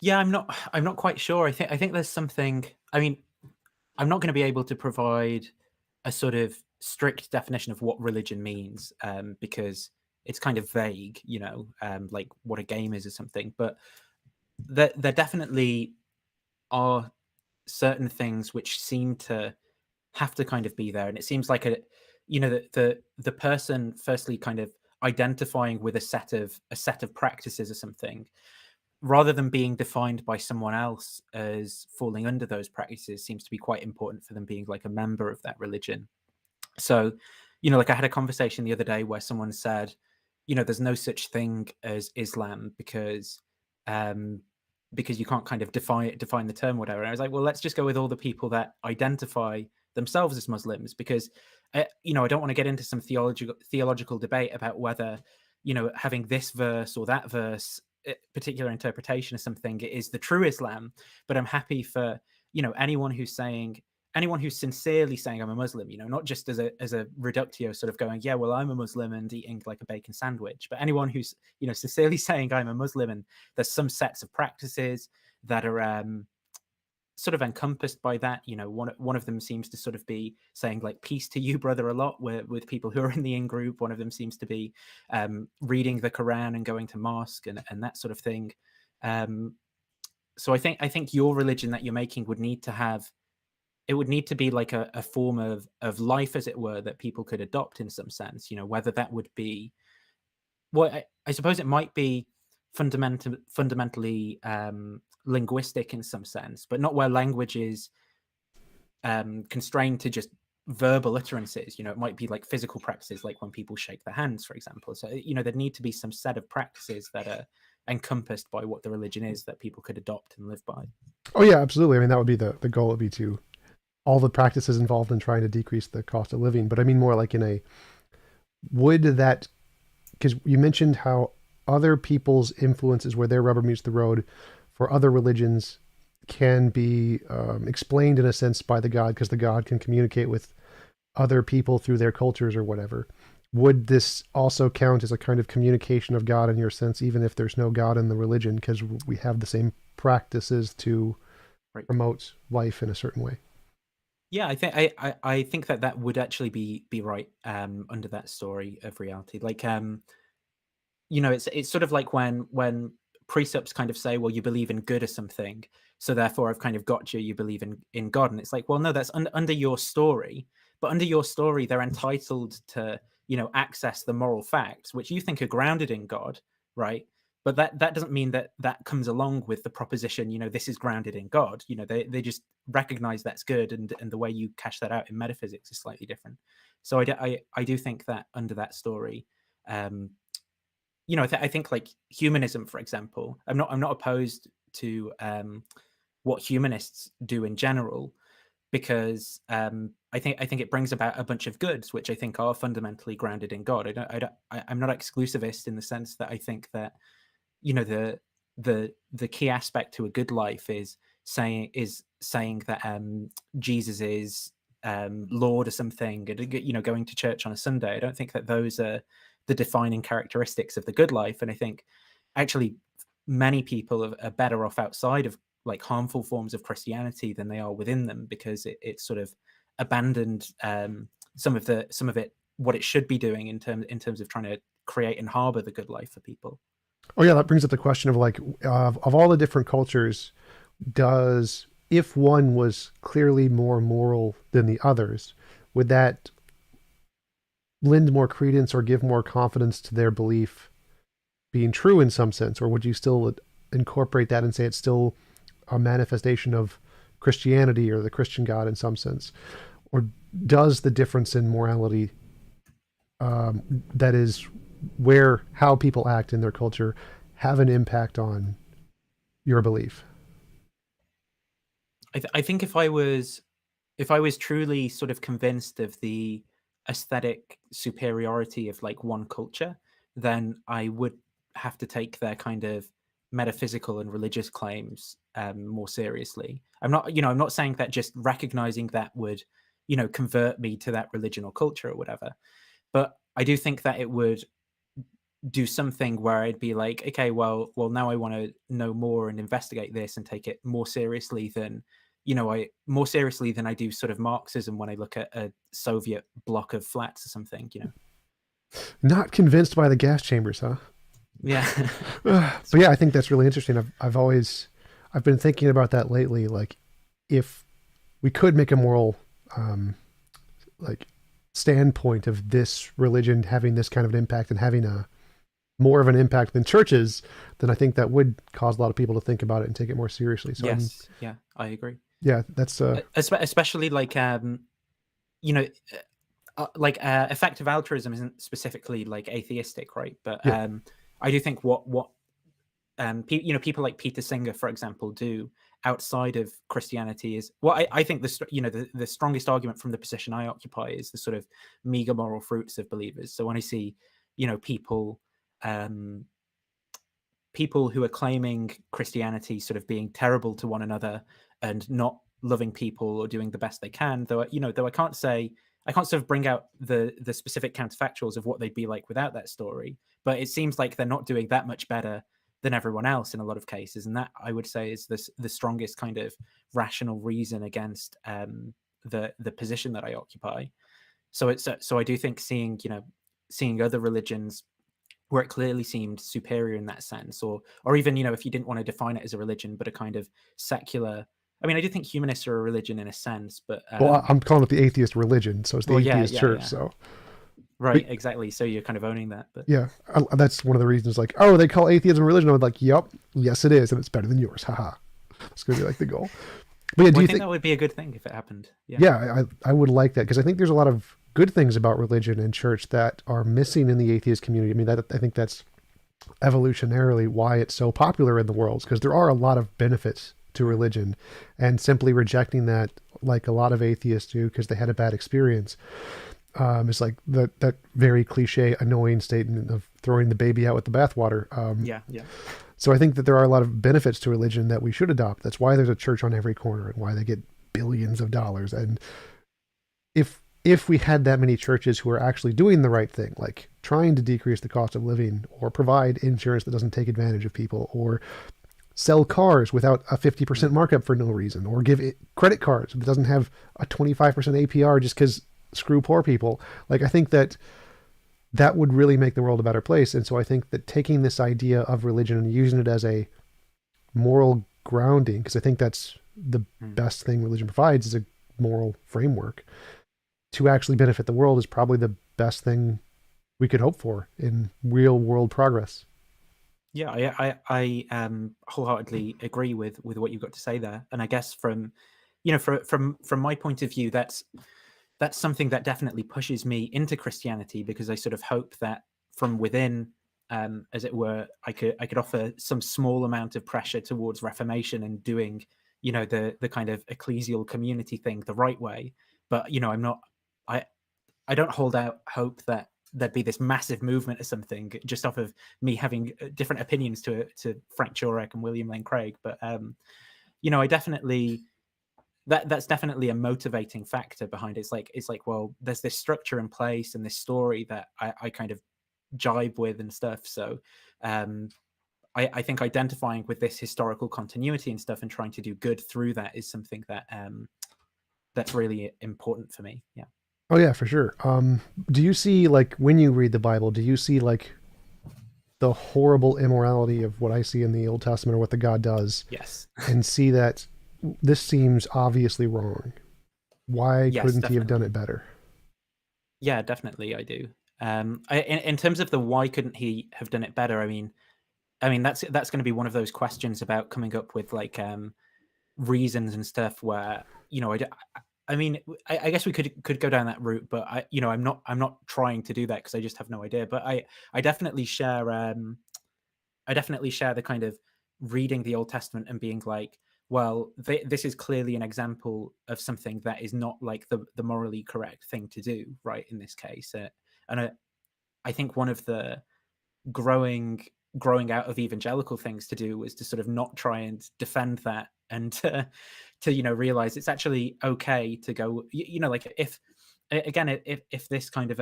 Speaker 1: Yeah, I'm not quite sure. I think there's something. I mean, I'm not going to be able to provide a sort of strict definition of what religion means, because it's kind of vague, like what a game is or something. But there definitely are certain things which seem to have to kind of be there, and it seems like the person firstly kind of identifying with a set of practices or something, rather than being defined by someone else as falling under those practices, seems to be quite important for them being like a member of that religion. So, like I had a conversation the other day where someone said, there's no such thing as Islam because um, because you can't kind of define the term or whatever. And I was like, well, let's just go with all the people that identify themselves as Muslims, because I don't want to get into some theological debate about whether having this verse or that verse, particular interpretation of something is the true Islam. But I'm happy for anyone who's sincerely saying I'm a Muslim, not just as a reductio sort of going, yeah, well, I'm a Muslim and eating like a bacon sandwich, but anyone who's sincerely saying I'm a Muslim, and there's some sets of practices that are sort of encompassed by that. One of them seems to sort of be saying like peace to you, brother, a lot with people who are in the in group. One of them seems to be reading the Quran and going to mosque and that sort of thing. So I think your religion that you're making would need to be like a form of life, as it were, that people could adopt in some sense. Whether that would be, well, I suppose it might be fundamentally linguistic in some sense, but not where language is constrained to just verbal utterances. It might be like physical practices, like when people shake their hands, for example. So there'd need to be some set of practices that are encompassed by what the religion is that people could adopt and live by.
Speaker 2: Oh yeah, absolutely. I mean, that would be the goal would be to all the practices involved in trying to decrease the cost of living. But I mean more like would that, because you mentioned how other people's influences, where their rubber meets the road, for other religions can be explained in a sense by the God, because the God can communicate with other people through their cultures or whatever. Would this also count as a kind of communication of God in your sense, even if there's no God in the religion, because we have the same practices to promote life in a certain way?
Speaker 1: Yeah, I think that would actually be right under that story of reality. Like it's sort of like when precepts kind of say, well, you believe in good or something, so therefore I've kind of got you believe in God. And it's like, well, no, that's under your story, but under your story they're entitled to access the moral facts which you think are grounded in God, right? But that doesn't mean that comes along with the proposition, this is grounded in God. They just recognize that's good, and the way you cash that out in metaphysics is slightly different. So I do think that under that story, I think like humanism, for example, I'm not opposed to what humanists do in general, because I think it brings about a bunch of goods which I think are fundamentally grounded in God. I'm not exclusivist in the sense that I think that the key aspect to a good life is saying that Jesus is Lord or something, and going to church on a Sunday. I don't think that those are the defining characteristics of the good life. And I think actually many people are better off outside of like harmful forms of Christianity than they are within them, because it's sort of abandoned some of it, what it should be doing in terms of trying to create and harbor the good life for people.
Speaker 2: Oh yeah, that brings up the question of like of all the different cultures, if one was clearly more moral than the others, would that lend more credence or give more confidence to their belief being true in some sense, or would you still incorporate that and say it's still a manifestation of Christianity or the Christian God in some sense? Or does the difference in morality, that is how people act in their culture, have an impact on your belief?
Speaker 1: I think if I was truly sort of convinced of the aesthetic superiority of like one culture, then I would have to take their kind of metaphysical and religious claims more seriously. I'm not saying that just recognizing that would convert me to that religion or culture or whatever, but I do think that it would do something where I'd be like, okay, well, now I want to know more and investigate this and take it more seriously than, more seriously than I do sort of Marxism when I look at a Soviet block of flats or something.
Speaker 2: Not convinced by the gas chambers, huh?
Speaker 1: Yeah.
Speaker 2: But yeah, I think that's really interesting. I've been thinking about that lately. Like, if we could make a moral, like, standpoint of this religion having this kind of an impact and having a more of an impact than churches, then I think that would cause a lot of people to think about it and take it more seriously. So
Speaker 1: yes. Yeah, I agree.
Speaker 2: yeah, that's
Speaker 1: especially like effective altruism isn't specifically like atheistic, right? But
Speaker 2: yeah.
Speaker 1: I do think what people like Peter Singer, for example, do outside of Christianity is well, I think the strongest argument from the position I occupy is the sort of meager moral fruits of believers. So when I see, people, um, people who are claiming Christianity sort of being terrible to one another and not loving people or doing the best they can, though I can't say, I can't sort of bring out the specific counterfactuals of what they'd be like without that story, but it seems like they're not doing that much better than everyone else in a lot of cases, and that I would say is the strongest kind of rational reason against the position that I occupy. So I do think seeing other religions where it clearly seemed superior in that sense, or even if you didn't want to define it as a religion, but a kind of secular. I mean, I do think humanists are a religion in a sense, but
Speaker 2: Well, I'm calling it the atheist religion, so it's the
Speaker 1: well, yeah,
Speaker 2: atheist
Speaker 1: yeah,
Speaker 2: church.
Speaker 1: yeah,
Speaker 2: So, but
Speaker 1: right, exactly. So you're kind of owning that, but
Speaker 2: yeah, that's one of the reasons. Like, oh, they call atheism a religion. I'm like, yep, yes, it is, and it's better than yours. Haha. It's gonna be like the goal. But yeah, do
Speaker 1: well, I
Speaker 2: you
Speaker 1: think
Speaker 2: think?
Speaker 1: that would be a good thing if it happened. Yeah,
Speaker 2: Yeah, I would like that because I think there's a lot of good things about religion and church that are missing in the atheist community. I mean, I think that's evolutionarily why it's so popular in the world, because there are a lot of benefits to religion, and simply rejecting that, like a lot of atheists do because they had a bad experience, is like that very cliche, annoying statement of throwing the baby out with the bathwater.
Speaker 1: yeah, yeah,
Speaker 2: So I think that there are a lot of benefits to religion that we should adopt. That's why there's a church on every corner and why they get billions of dollars. And if we had that many churches who are actually doing the right thing, like trying to decrease the cost of living or provide insurance that doesn't take advantage of people or sell cars without a 50% markup for no reason, or give it credit cards that doesn't have a 25% APR just because screw poor people. Like, I think that that would really make the world a better place. And so I think that taking this idea of religion and using it as a moral grounding, because I think that's the
Speaker 1: mm.
Speaker 2: best thing religion provides, is a moral framework to actually benefit the world, is probably the best thing we could hope for in real world progress.
Speaker 1: Yeah. I wholeheartedly agree with what you've got to say there, and I guess from my point of view, that's something that definitely pushes me into Christianity, because I sort of hope that from within, as it were, I could offer some small amount of pressure towards reformation and doing, the kind of ecclesial community thing the right way. But I'm not, I I don't hold out hope that there'd be this massive movement or something just off of me having different opinions to Frank Jurek and William Lane Craig. But I definitely, that's definitely a motivating factor behind it. It's like, well, there's this structure in place and this story that I kind of jibe with and stuff. So um, I think identifying with this historical continuity and stuff and trying to do good through that is something that's really important for me. Yeah.
Speaker 2: Oh yeah, for sure. Do you see, like, when you read the Bible, do you see like the horrible immorality of what I see in the Old Testament or what the God does,
Speaker 1: Yes.
Speaker 2: and see that this seems obviously wrong? Why
Speaker 1: Yes,
Speaker 2: couldn't he have done
Speaker 1: definitely.
Speaker 2: it better?
Speaker 1: Yeah, definitely, I do. In terms of the why couldn't he have done it better? I mean that's going to be one of those questions about coming up with like reasons and stuff where I mean, I guess we could go down that route, but I'm not trying to do that because I just have no idea. But I definitely share the kind of reading the Old Testament and being like, well, this is clearly an example of something that is not like the morally correct thing to do, right? In this case, and I think one of the growing growing out of evangelical things to do was to sort of not try and defend that and to realize it's actually okay to go, like, if again, if this kind of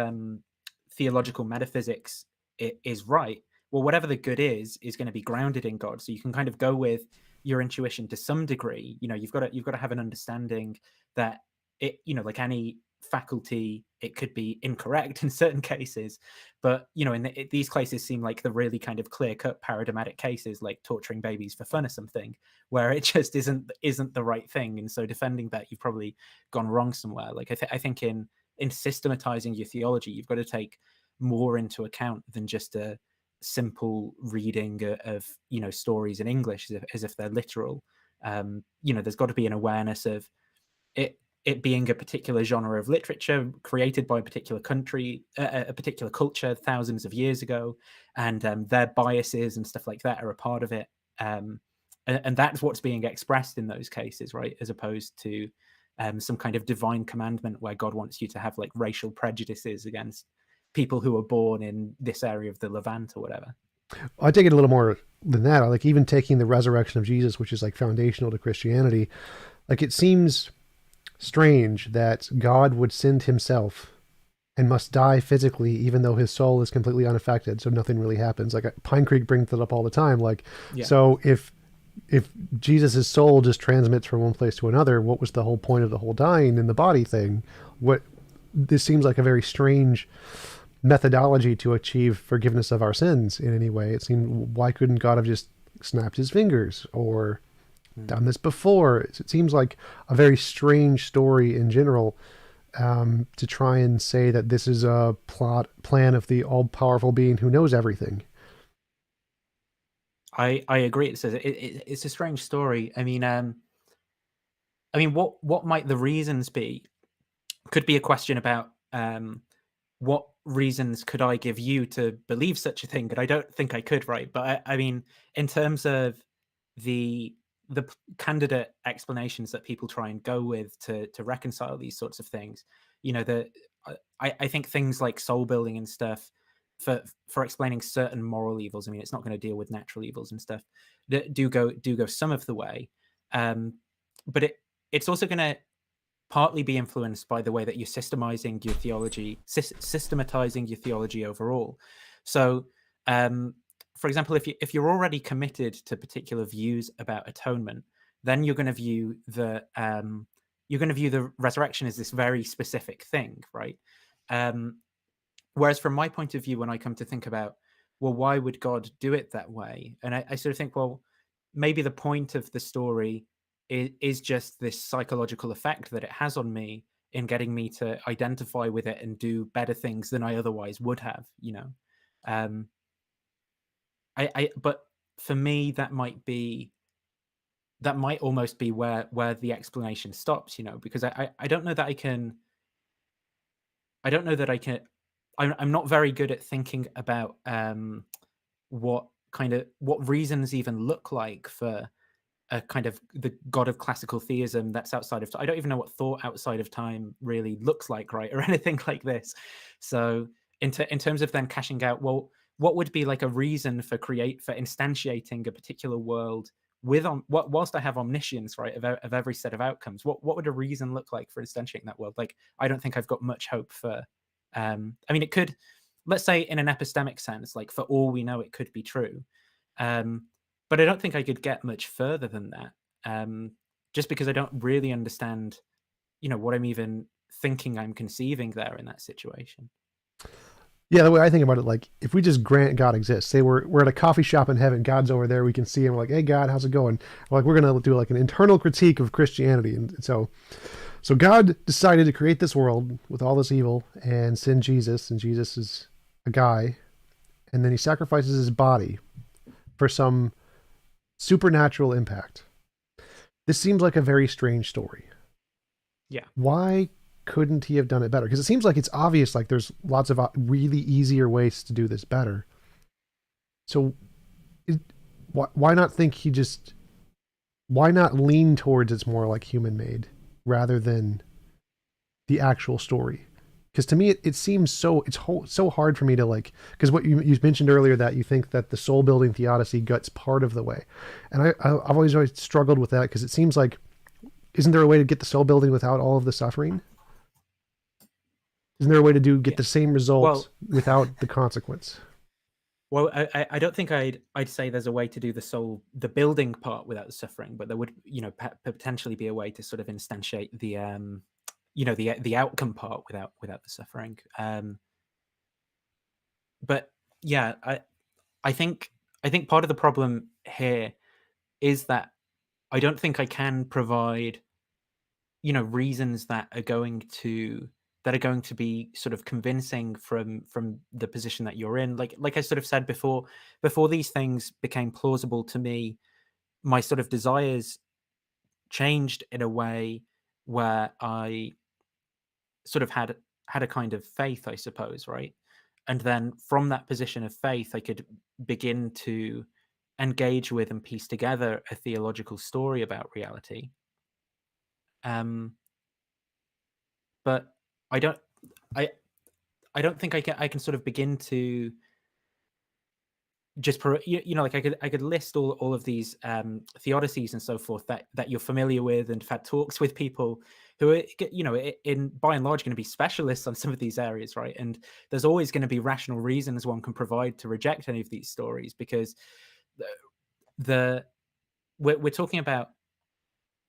Speaker 1: theological metaphysics is right, well, whatever the good is going to be grounded in God, so you can kind of go with your intuition to some degree. You've got to have an understanding that like any faculty, it could be incorrect in certain cases, but these cases seem like the really kind of clear cut paradigmatic cases, like torturing babies for fun or something, where it just isn't the right thing, and so defending that, you've probably gone wrong somewhere. Like I think in systematizing your theology, you've got to take more into account than just a simple reading of stories in English as if they're literal. There's got to be an awareness of it. it being a particular genre of literature created by a particular country, a particular culture thousands of years ago, and their biases and stuff like that are a part of it. Um, and that's what's being expressed in those cases, right? As opposed to some kind of divine commandment where God wants you to have like racial prejudices against people who were born in this area of the Levant or whatever.
Speaker 2: I take it a little more than that. Like even taking the resurrection of Jesus, which is like foundational to Christianity, like it seems strange that God would send himself and must die physically, even though his soul is completely unaffected, so nothing really happens. Like Pine Creek brings that up all the time. Like,
Speaker 1: Yeah.
Speaker 2: so if Jesus' soul just transmits from one place to another, what was the whole point of the whole dying in the body thing? What this seems like a very strange methodology to achieve forgiveness of our sins in any way. It seemed, why couldn't God have just snapped his fingers or done this before? It seems like a very strange story in general, to try and say that this is a plan of the all-powerful being who knows everything.
Speaker 1: I agree. It's a strange story. What might the reasons be? Could be a question about what reasons could I give you to believe such a thing? But I don't think I could, right? But I mean, in terms of the candidate explanations that people try and go with to reconcile these sorts of things, the I think things like soul building and stuff for explaining certain moral evils. I mean, it's not going to deal with natural evils and stuff. Do go some of the way, but it's also going to partly be influenced by the way that you're systematizing your theology overall. So, for example, if you're already committed to particular views about atonement, then you're going to view the resurrection as this very specific thing, right? Um, Whereas from my point of view, when I come to think about, well, why would God do it that way? And I sort of think, well, maybe the point of the story is just this psychological effect that it has on me in getting me to identify with it and do better things than I otherwise would have, Um, but for me, that might almost be where the explanation stops, because I don't know that I don't know that I can. I'm not very good at thinking about what reasons even look like for a kind of the god of classical theism that's outside of time. I don't even know what thought outside of time really looks like, right, or anything like this. So in terms of then cashing out, well, what would be like a reason for instantiating a particular world with whilst I have omniscience, right, of every set of outcomes? What would a reason look like for instantiating that world? Like, I don't think I've got much hope for. I mean, it could, let's say, in an epistemic sense, like for all we know, it could be true. But I don't think I could get much further than that, just because I don't really understand, what I'm even thinking I'm conceiving there in that situation.
Speaker 2: Yeah, the way I think about it, like if we just grant God exists, say we're at a coffee shop in heaven, God's over there, we can see him. We're like, hey God, how's it going? Like we're gonna do like an internal critique of Christianity, and so God decided to create this world with all this evil and send Jesus, and Jesus is a guy, and then he sacrifices his body for some supernatural impact. This seems like a very strange story.
Speaker 1: Yeah.
Speaker 2: Why couldn't he have done it better? Because it seems like it's obvious, like there's lots of really easier ways to do this better. So why not think why not lean towards it's more like human made rather than the actual story? Because to me, it seems so hard for me to like, because what you mentioned earlier, that you think that the soul building theodicy guts part of the way. And I've always struggled with that, because it seems like, isn't there a way to get the soul building without all of the suffering? Isn't there a way to get
Speaker 1: Yeah.
Speaker 2: the same results
Speaker 1: Well,
Speaker 2: without the consequence?
Speaker 1: well, I don't think I'd say there's a way to do the building part without the suffering, but there would, potentially be a way to sort of instantiate the outcome part without the suffering. But yeah, I think part of the problem here is that I don't think I can provide, reasons that are going to be sort of convincing from the position that you're in. Like I sort of said before these things became plausible to me, my sort of desires changed in a way where I sort of had a kind of faith, I suppose, right? And then from that position of faith, I could begin to engage with and piece together a theological story about reality. Um, but I don't, I, I don't think I can sort of begin to just like I could list all of these theodicies and so forth that you're familiar with, and have had talks with people who are in by and large going to be specialists on some of these areas, right? And there's always going to be rational reasons one can provide to reject any of these stories, because the, the we're talking about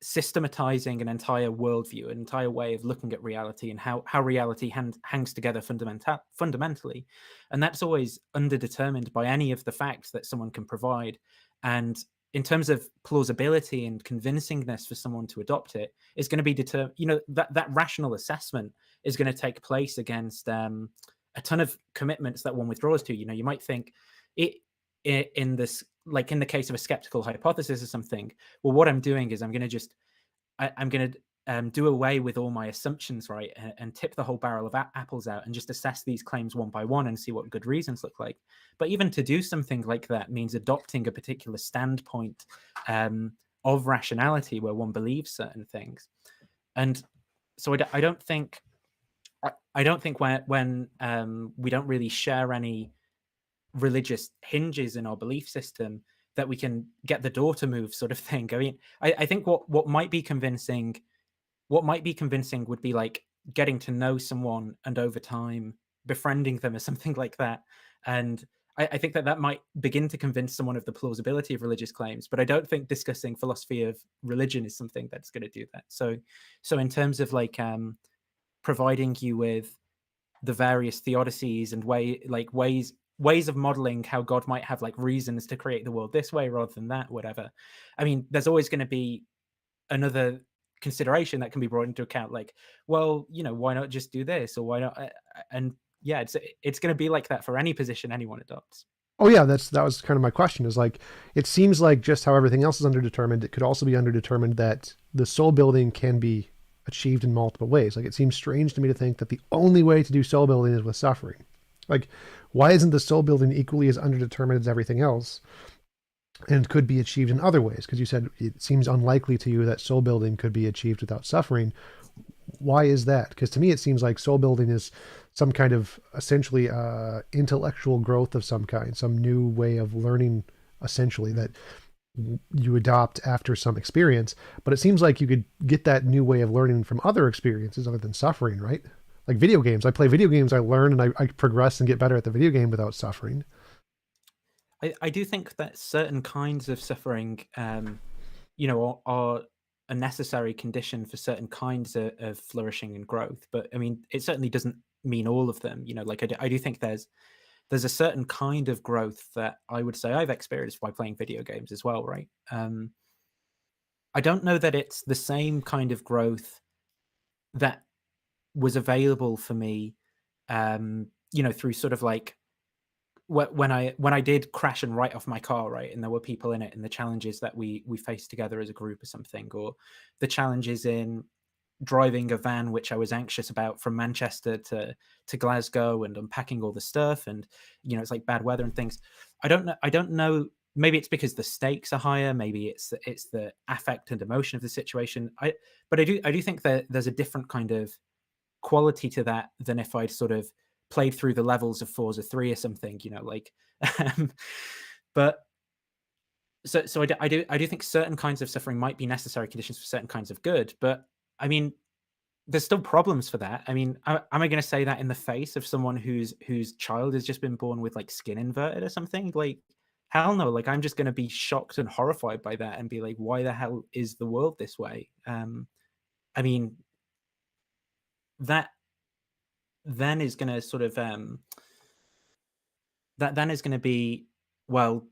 Speaker 1: systematizing an entire worldview, an entire way of looking at reality, and how reality hangs together fundamentally, and that's always underdetermined by any of the facts that someone can provide. And in terms of plausibility and convincingness for someone to adopt it, is going to be determined. That rational assessment is going to take place against a ton of commitments that one withdraws to. You might think it in this, like in the case of a skeptical hypothesis or something. Well, what I'm doing is I'm going to do away with all my assumptions, right, and tip the whole barrel of apples out and just assess these claims one by one and see what good reasons look like. But even to do something like that means adopting a particular standpoint of rationality where one believes certain things. And so I don't think when we don't really share any religious hinges in our belief system, that we can get the door to move, sort of thing. I mean, I think what might be convincing, would be like getting to know someone and over time befriending them or something like that. And I think that might begin to convince someone of the plausibility of religious claims. But I don't think discussing philosophy of religion is something that's going to do that. So in terms of like providing you with the various theodicies and ways of modeling how God might have like reasons to create the world this way rather than that, whatever. I mean, there's always going to be another consideration that can be brought into account, like, well, why not just do this, or why not? And yeah, it's going to be like that for any position anyone adopts.
Speaker 2: Oh yeah, that was kind of my question. Is like it seems like just how everything else is underdetermined, it could also be underdetermined that the soul building can be achieved in multiple ways. Like it seems strange to me to think that the only way to do soul building is with suffering. Like, why isn't the soul building equally as underdetermined as everything else, and could be achieved in other ways? Because you said it seems unlikely to you that soul building could be achieved without suffering. Why is that? Because to me, it seems like soul building is some kind of essentially intellectual growth of some kind, some new way of learning, essentially, that you adopt after some experience. But it seems like you could get that new way of learning from other experiences other than suffering, right? Like video games. I play video games, I learn, and I progress and get better at the video game without suffering.
Speaker 1: I do think that certain kinds of suffering, are a necessary condition for certain kinds of flourishing and growth. But I mean, it certainly doesn't mean all of them. Like I do think there's a certain kind of growth that I would say I've experienced by playing video games as well, right? I don't know that it's the same kind of growth that was available for me, through sort of like when I did crash and write off my car, right, and there were people in it, and the challenges that we faced together as a group or something, or the challenges in driving a van which I was anxious about from Manchester to Glasgow, and unpacking all the stuff, and it's like bad weather and things. I don't know. Maybe it's because the stakes are higher. Maybe it's the affect and emotion of the situation. But I do think that there's a different kind of quality to that than if I'd sort of played through the levels of Forza 3 or something, like. um, but I do think certain kinds of suffering might be necessary conditions for certain kinds of good. But I mean, there's still problems for that. I mean, am I going to say that in the face of someone whose child has just been born with like skin inverted or something? Like, hell no. Like, I'm just going to be shocked and horrified by that and be like, why the hell is the world this way? I mean, that then is going to sort of that then is going to be, well,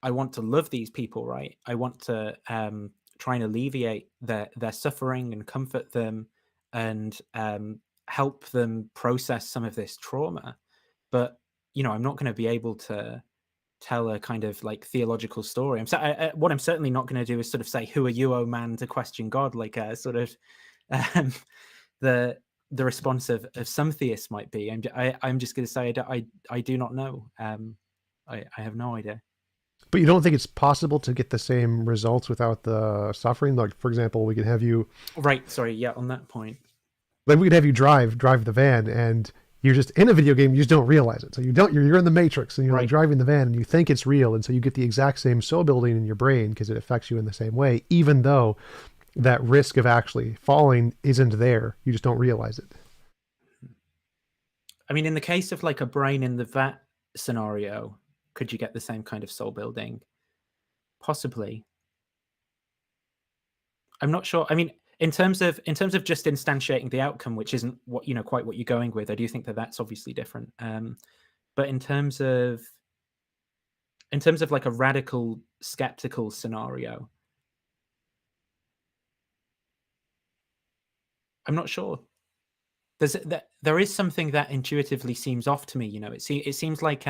Speaker 1: I want to love these people, right? I want to try and alleviate their suffering and comfort them, and help them process some of this trauma. But I'm not going to be able to tell a kind of like theological story. What I'm certainly not going to do is sort of say, "Who are you, oh man, to question God?" Like a sort of um, the the response of some theists might be. I'm just going to say I do not know. I have no idea.
Speaker 2: But you don't think it's possible to get the same results without the suffering? Like, for example, we could have you
Speaker 1: Right. Sorry. Yeah. On that point.
Speaker 2: like we could have you drive the van, and you're just in a video game. You just don't realize it. So you're in the Matrix, and you're like
Speaker 1: Right.
Speaker 2: driving the van, and you think it's real, and so you get the exact same soul building in your brain because it affects you in the same way, even though that risk of actually falling isn't there. You just don't realize it.
Speaker 1: I mean, in the case of like a brain in the vat scenario, could you get the same kind of soul building? Possibly. I'm not sure. I mean, in terms of just instantiating the outcome, which isn't what quite what you're going with, I do think that that's obviously different. But in terms of like a radical skeptical scenario, I'm not sure. There is something that intuitively seems off to me. It seems like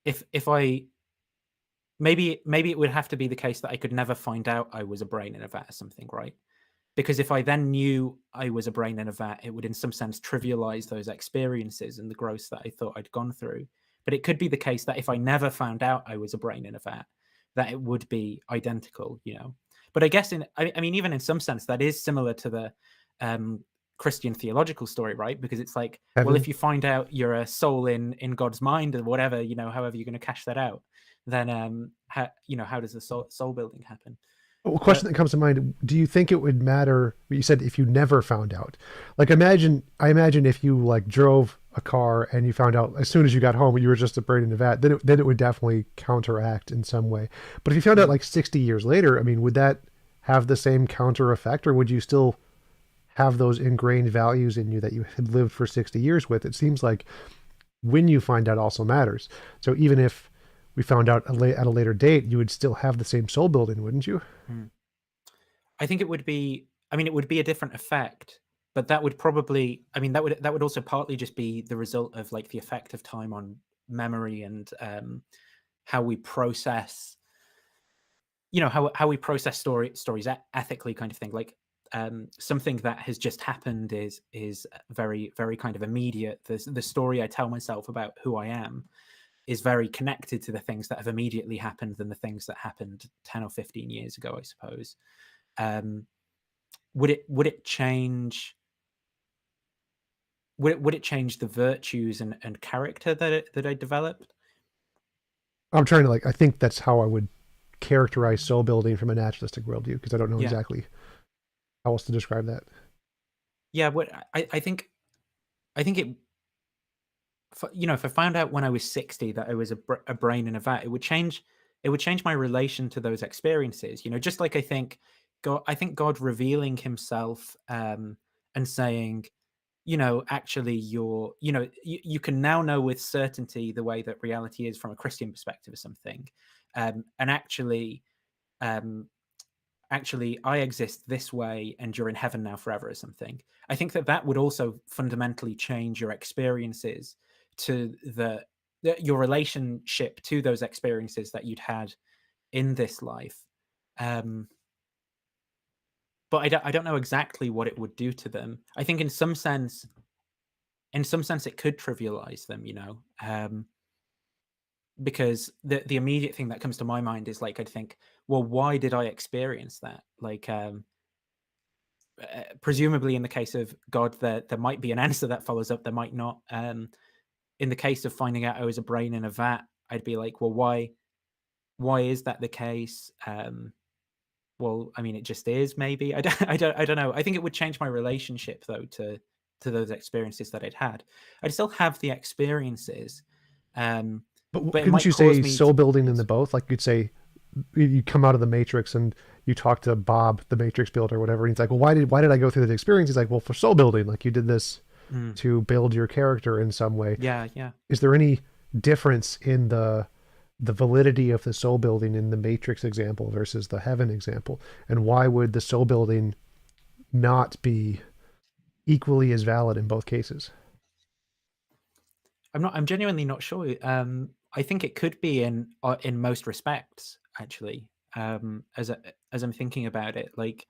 Speaker 1: if I maybe it would have to be the case that I could never find out I was a brain in a vat or something, right? Because if I then knew I was a brain in a vat, it would in some sense trivialize those experiences and the growth that I thought I'd gone through. But it could be the case that if I never found out I was a brain in a vat, that it would be identical. But I guess I mean, even in some sense, that is similar to the um, Christian theological story, right? Because it's like, well,
Speaker 2: Heaven.
Speaker 1: if you find out you're a soul in God's mind or whatever, however you're going to cash that out, then how does the soul building happen?
Speaker 2: A question
Speaker 1: But
Speaker 2: that comes to mind: do you think it would matter? You said if you never found out. Like, I imagine if you like drove a car and you found out as soon as you got home you were just a brain in a vat, then it would definitely counteract in some way. But if you found out
Speaker 1: mm,
Speaker 2: like 60 years later, I mean, would that have the same counter effect, or would you still have those ingrained values in you that you had lived for 60 years with? It seems like when you find out also matters. So even if we found out at a later date, you would still have the same soul building, wouldn't you?
Speaker 1: mm. I think it would be. I mean, it would be a different effect, but that would probably. I mean, that would also partly just be the result of like the effect of time on memory and how we process. How we process stories ethically, kind of thing. Like something that has just happened is very very kind of immediate. The story I tell myself about who I am is very connected to the things that have immediately happened than the things that happened 10 or 15 years ago, I suppose. Um, would it change would it change the virtues and character that I developed?
Speaker 2: I'm trying to like, I think that's how I would characterize soul building from a naturalistic worldview because I don't know
Speaker 1: Yeah,
Speaker 2: exactly how else to describe that.
Speaker 1: yeah. What I think if I found out when I was 60 that I was a brain in a vat, it would change my relation to those experiences. Just like I think God revealing Himself and saying, actually, you can now know with certainty the way that reality is from a Christian perspective or something, and um, actually, I exist this way, and you're in heaven now forever or something. I think that would also fundamentally change your experiences to your relationship to those experiences that you'd had in this life. Um, but I don't know exactly what it would do to them. I think in some sense it could trivialize them, because the immediate thing that comes to my mind is like I'd think, well, why did I experience that? Like, presumably in the case of God, there might be an answer that follows up, there might not. In the case of finding out I was a brain in a vat, I'd be like, well, why is that the case? Well, I mean, it just is. Maybe I don't know. I think it would change my relationship though to those experiences that I'd had. I'd still have the experiences, um,
Speaker 2: But
Speaker 1: but it
Speaker 2: couldn't
Speaker 1: might
Speaker 2: you
Speaker 1: cause
Speaker 2: say
Speaker 1: me
Speaker 2: soul
Speaker 1: to.
Speaker 2: building in the
Speaker 1: Yes.
Speaker 2: both? Like you'd say you come out of the Matrix and you talk to Bob, the Matrix builder, or whatever, and he's like, "Well, why did I go through that experience?" He's like, "Well, for soul building, like you did this
Speaker 1: Mm,
Speaker 2: to build your character in some way."
Speaker 1: yeah, yeah.
Speaker 2: Is there any difference in the validity of the soul building in the Matrix example versus the heaven example? And why would the soul building not be equally as valid in both cases?
Speaker 1: I'm genuinely not sure. I think it could be in most respects, actually. As I'm thinking about it, like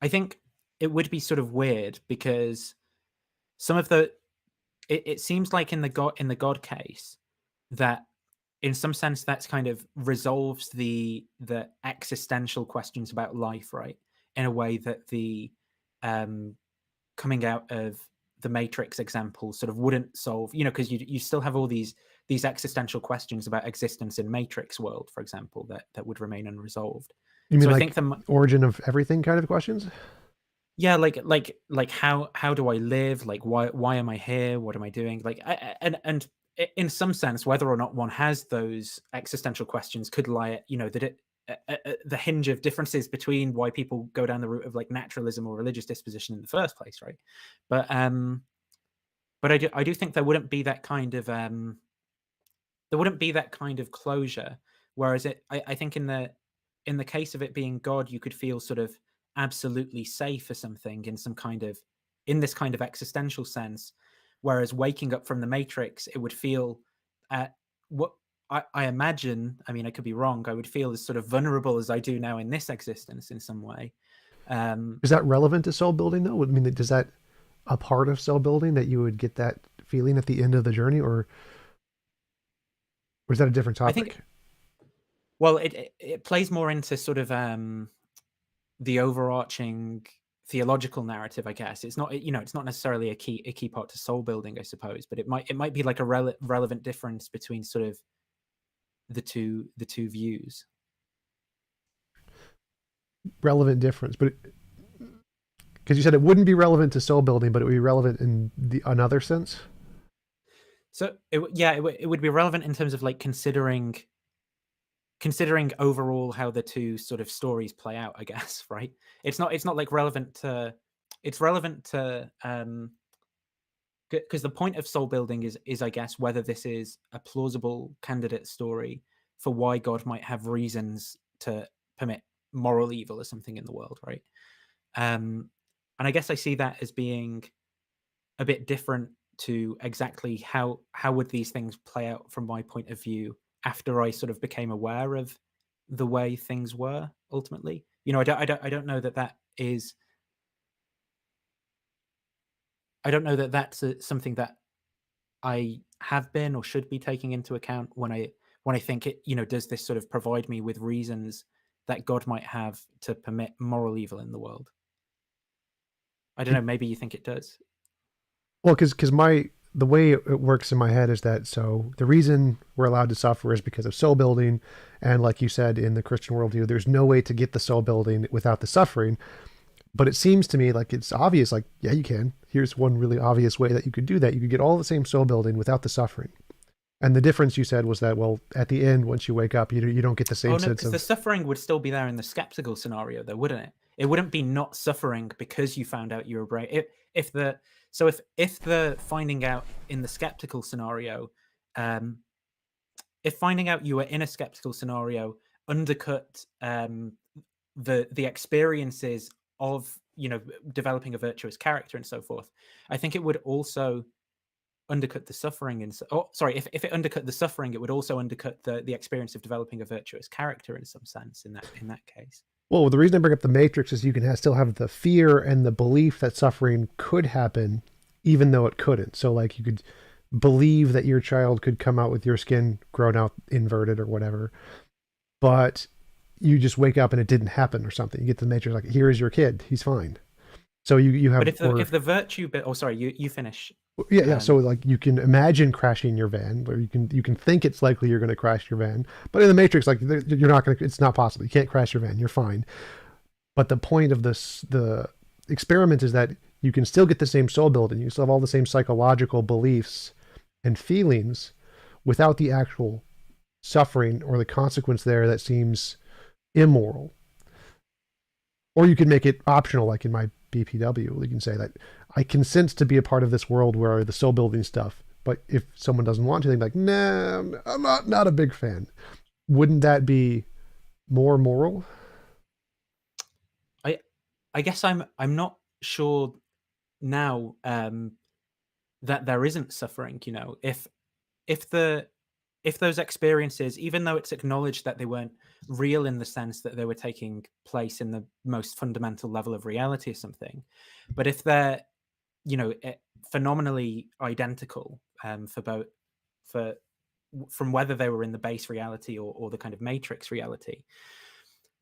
Speaker 1: I think it would be sort of weird because some of the it seems like in the God case that in some sense that's kind of resolves the existential questions about life, right? In a way that the um coming out of the Matrix example sort of wouldn't solve, because you still have all these existential questions about existence in Matrix world, for example, that would remain unresolved.
Speaker 2: You mean
Speaker 1: So I think
Speaker 2: like
Speaker 1: the
Speaker 2: origin of everything kind of questions?
Speaker 1: yeah, like how do I live? Like why am I here? What am I doing? Like and in some sense, whether or not one has those existential questions could lie at that the hinge of differences between why people go down the route of like naturalism or religious disposition in the first place, right? But I do think there wouldn't be that kind of closure. Whereas I think in the case of it being God, you could feel sort of absolutely safe or something in this kind of existential sense. Whereas waking up from the Matrix, it would feel what I imagine. I mean, I could be wrong. I would feel as sort of vulnerable as I do now in this existence in some way. Um,
Speaker 2: Is that relevant to soul building though? I mean, does that a part of soul building that you would get that feeling at the end of the journey, or is that a different
Speaker 1: I think
Speaker 2: topic?
Speaker 1: well, it plays more into sort of the overarching theological narrative, I guess. It's not necessarily a key part to soul building, I suppose, but it might be like a relevant difference between sort of the two views.
Speaker 2: Relevant difference, but because you said it wouldn't be relevant to soul building, but it would be relevant in the another sense.
Speaker 1: So it would be relevant in terms of like considering overall how the two sort of stories play out, I guess, right? It's not like relevant to it's relevant to because the point of soul building is I guess whether this is a plausible candidate story for why God might have reasons to permit moral evil or something in the world, right? Um, and I guess I see that as being a bit different to exactly how would these things play out from my point of view after I sort of became aware of the way things were ultimately. I don't know that that's something that I have been or should be taking into account when I think does this sort of provide me with reasons that God might have to permit moral evil in the world? I don't know, maybe you think it does.
Speaker 2: Well, because my the way it works in my head is that so the reason we're allowed to suffer is because of soul building, and like you said in the Christian worldview, there's no way to get the soul building without the suffering. But it seems to me like it's obvious. Like yeah, you can. Here's one really obvious way that you could do that. You could get all the same soul building without the suffering. And the difference you said was that well, at the end, once you wake up, you don't get the
Speaker 1: Oh
Speaker 2: same
Speaker 1: no,
Speaker 2: sense
Speaker 1: because the
Speaker 2: of
Speaker 1: suffering would still be there in the skeptical scenario, though, wouldn't it? It wouldn't be not suffering because you found out you were brave. If the so if the finding out in the skeptical scenario, um, if finding out you were in a skeptical scenario undercut the experiences of developing a virtuous character and so forth, I think it would also undercut the suffering sorry, if it undercut the suffering, it would also undercut the experience of developing a virtuous character in some sense in that case.
Speaker 2: well, the reason I bring up the Matrix is you can still have the fear and the belief that suffering could happen, even though it couldn't. So, like, you could believe that your child could come out with your skin grown out inverted or whatever, but you just wake up and it didn't happen or something. You get to the Matrix, like, here is your kid, he's fine. So you
Speaker 1: But
Speaker 2: have,
Speaker 1: if the virtue bit, oh sorry, you finish.
Speaker 2: yeah. So
Speaker 1: um
Speaker 2: like you can imagine crashing your van, or you can think it's likely you're going to crash your van, but in the Matrix, like you're not going to. It's not possible. You can't crash your van. You're fine. But the point of the experiment is that you can still get the same soul building. You still have all the same psychological beliefs and feelings without the actual suffering or the consequence there that seems immoral. Or you can make it optional, like in my BPW. You can say that I consent to be a part of this world where the soul building stuff. But if someone doesn't want to, they're like, nah, I'm not a big fan. Wouldn't that be more moral?
Speaker 1: I I guess I'm not sure now that there isn't suffering. If the if those experiences, even though it's acknowledged that they weren't real in the sense that they were taking place in the most fundamental level of reality or something, but if they're, phenomenally identical, for both, for from whether they were in the base reality or the kind of matrix reality,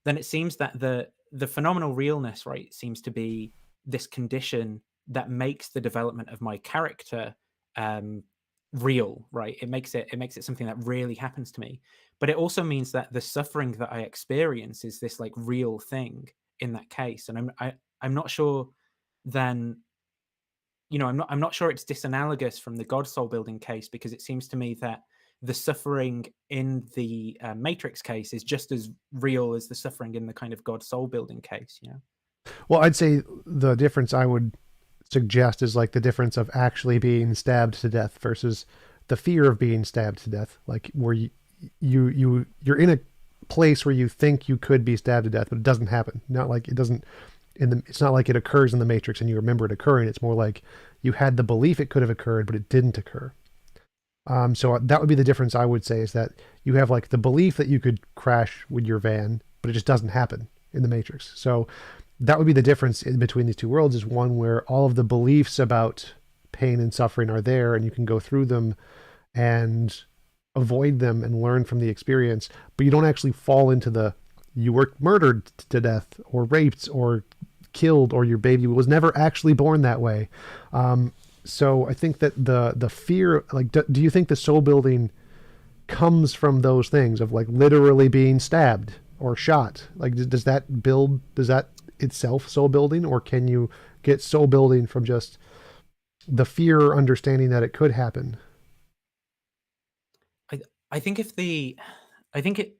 Speaker 1: then it seems that the phenomenal realness, right, seems to be this condition that makes the development of my character, um, real, right? It makes it something that really happens to me. But it also means that the suffering that I experience is this like real thing in that case. And I'm not sure then, I'm not sure it's disanalogous from the God soul building case, because it seems to me that the suffering in the Matrix case is just as real as the suffering in the kind of God soul building case.
Speaker 2: Well, I'd say the difference I would suggest is like the difference of actually being stabbed to death versus the fear of being stabbed to death. Like where you're in a place where you think you could be stabbed to death, but it doesn't happen. Not like it doesn't it's not like it occurs in the Matrix and you remember it occurring. It's more like you had the belief it could have occurred, but it didn't occur. So that would be the difference I would say, is that you have like the belief that you could crash with your van, but it just doesn't happen in the Matrix. So that would be the difference in between these two worlds, is one where all of the beliefs about pain and suffering are there and you can go through them and avoid them and learn from the experience, but you don't actually fall into the you were murdered to death or raped or killed or your baby was never actually born that way. So I think that the fear, like, do you think the soul building comes from those things of like literally being stabbed or shot? Like, does that itself soul building, or can you get soul building from just the fear or understanding that it could happen?
Speaker 1: I I think I think it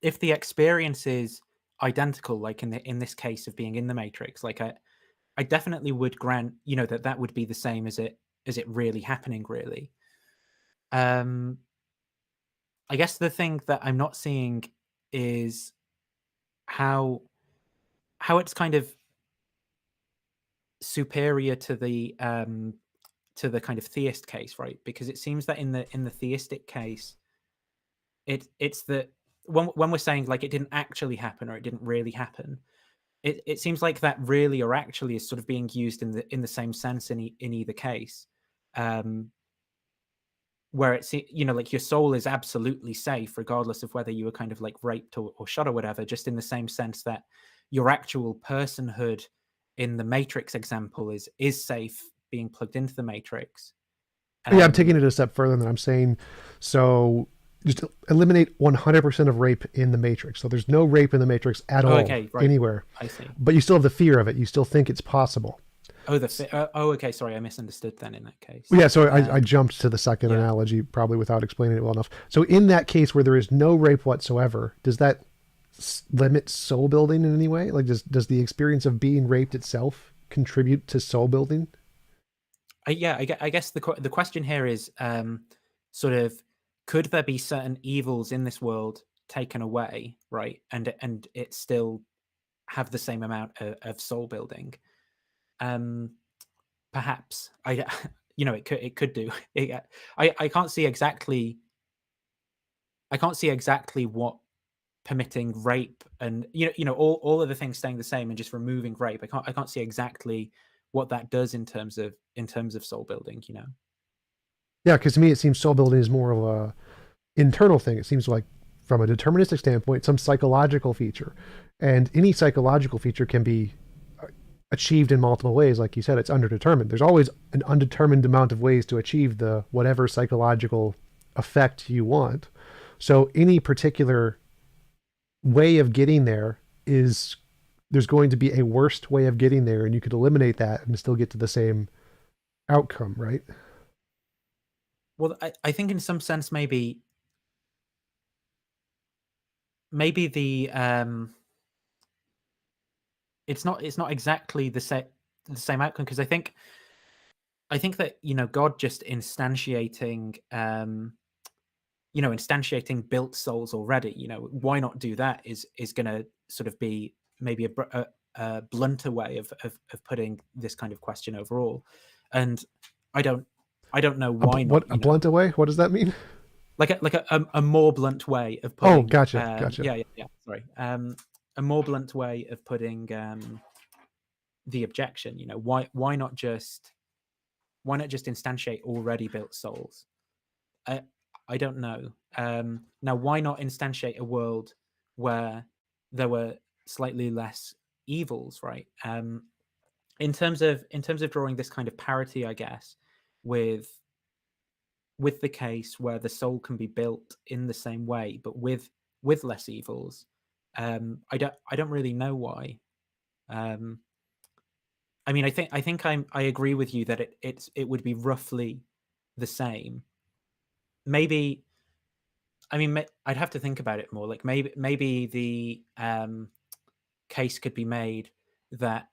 Speaker 1: if the experience is identical, like in this case of being in the Matrix, like I definitely would grant, that that would be the same as it really happening, really. Um, I guess the thing that I'm not seeing is how it's kind of superior to the kind of theist case, right? Because it seems that in the theistic case, it's that when we're saying like it didn't actually happen or it didn't really happen, it seems like that really or actually is sort of being used in the same sense in either case. Um, where it's, like your soul is absolutely safe regardless of whether you were kind of like raped or shot or whatever, just in the same sense that your actual personhood in the Matrix example is safe being plugged into the Matrix.
Speaker 2: Yeah, I'm taking
Speaker 1: um
Speaker 2: it a step further than I'm saying. So just eliminate 100% of rape in the Matrix. So there's no rape in the Matrix at
Speaker 1: oh,
Speaker 2: all
Speaker 1: okay, right,
Speaker 2: anywhere,
Speaker 1: I see.
Speaker 2: but you still have the fear of it. You still think it's possible.
Speaker 1: Oh, okay, sorry, I misunderstood then in that case.
Speaker 2: Yeah, so I jumped to the second
Speaker 1: Yeah.
Speaker 2: analogy probably without explaining it well enough. So in that case where there is no rape whatsoever, does that limit soul building in any way? Like, does the experience of being raped itself contribute to soul building?
Speaker 1: Yeah, I guess the question here is, sort of, could there be certain evils in this world taken away, right? And it still have the same amount of soul building? Um, Perhaps. It could do. I can't see exactly. I can't see exactly what permitting rape and all of the things staying the same and just removing rape. I can't see exactly what that does in terms of soul building.
Speaker 2: Yeah, because to me it seems soul building is more of a internal thing. It seems like from a deterministic standpoint, some psychological feature, and any psychological feature can be achieved in multiple ways. Like you said, it's underdetermined. There's always an undetermined amount of ways to achieve the whatever psychological effect you want. So any particular way of getting there is there's going to be a worst way of getting there, and you could eliminate that and still get to the same outcome, right?
Speaker 1: Well, I think in some sense maybe it's not exactly the same outcome, because I think that God just instantiating built souls already. Why not do that is going to sort of be maybe a blunter way of putting this kind of question overall. And I don't I don't know why not.
Speaker 2: What a blunt away? What does that mean?
Speaker 1: a more blunt way of
Speaker 2: Oh,
Speaker 1: putting
Speaker 2: gotcha, gotcha.
Speaker 1: sorry, a more blunt way of putting the objection. Why not just instantiate already built souls? I I don't know. Now, why not instantiate a world where there were slightly less evils, right? In terms of drawing this kind of parity, I guess, with the case where the soul can be built in the same way, but with less evils. I don't really know why. Um, I mean, I agree with you that it would be roughly the same. Maybe I mean I'd have to think about it more. Like maybe the case could be made that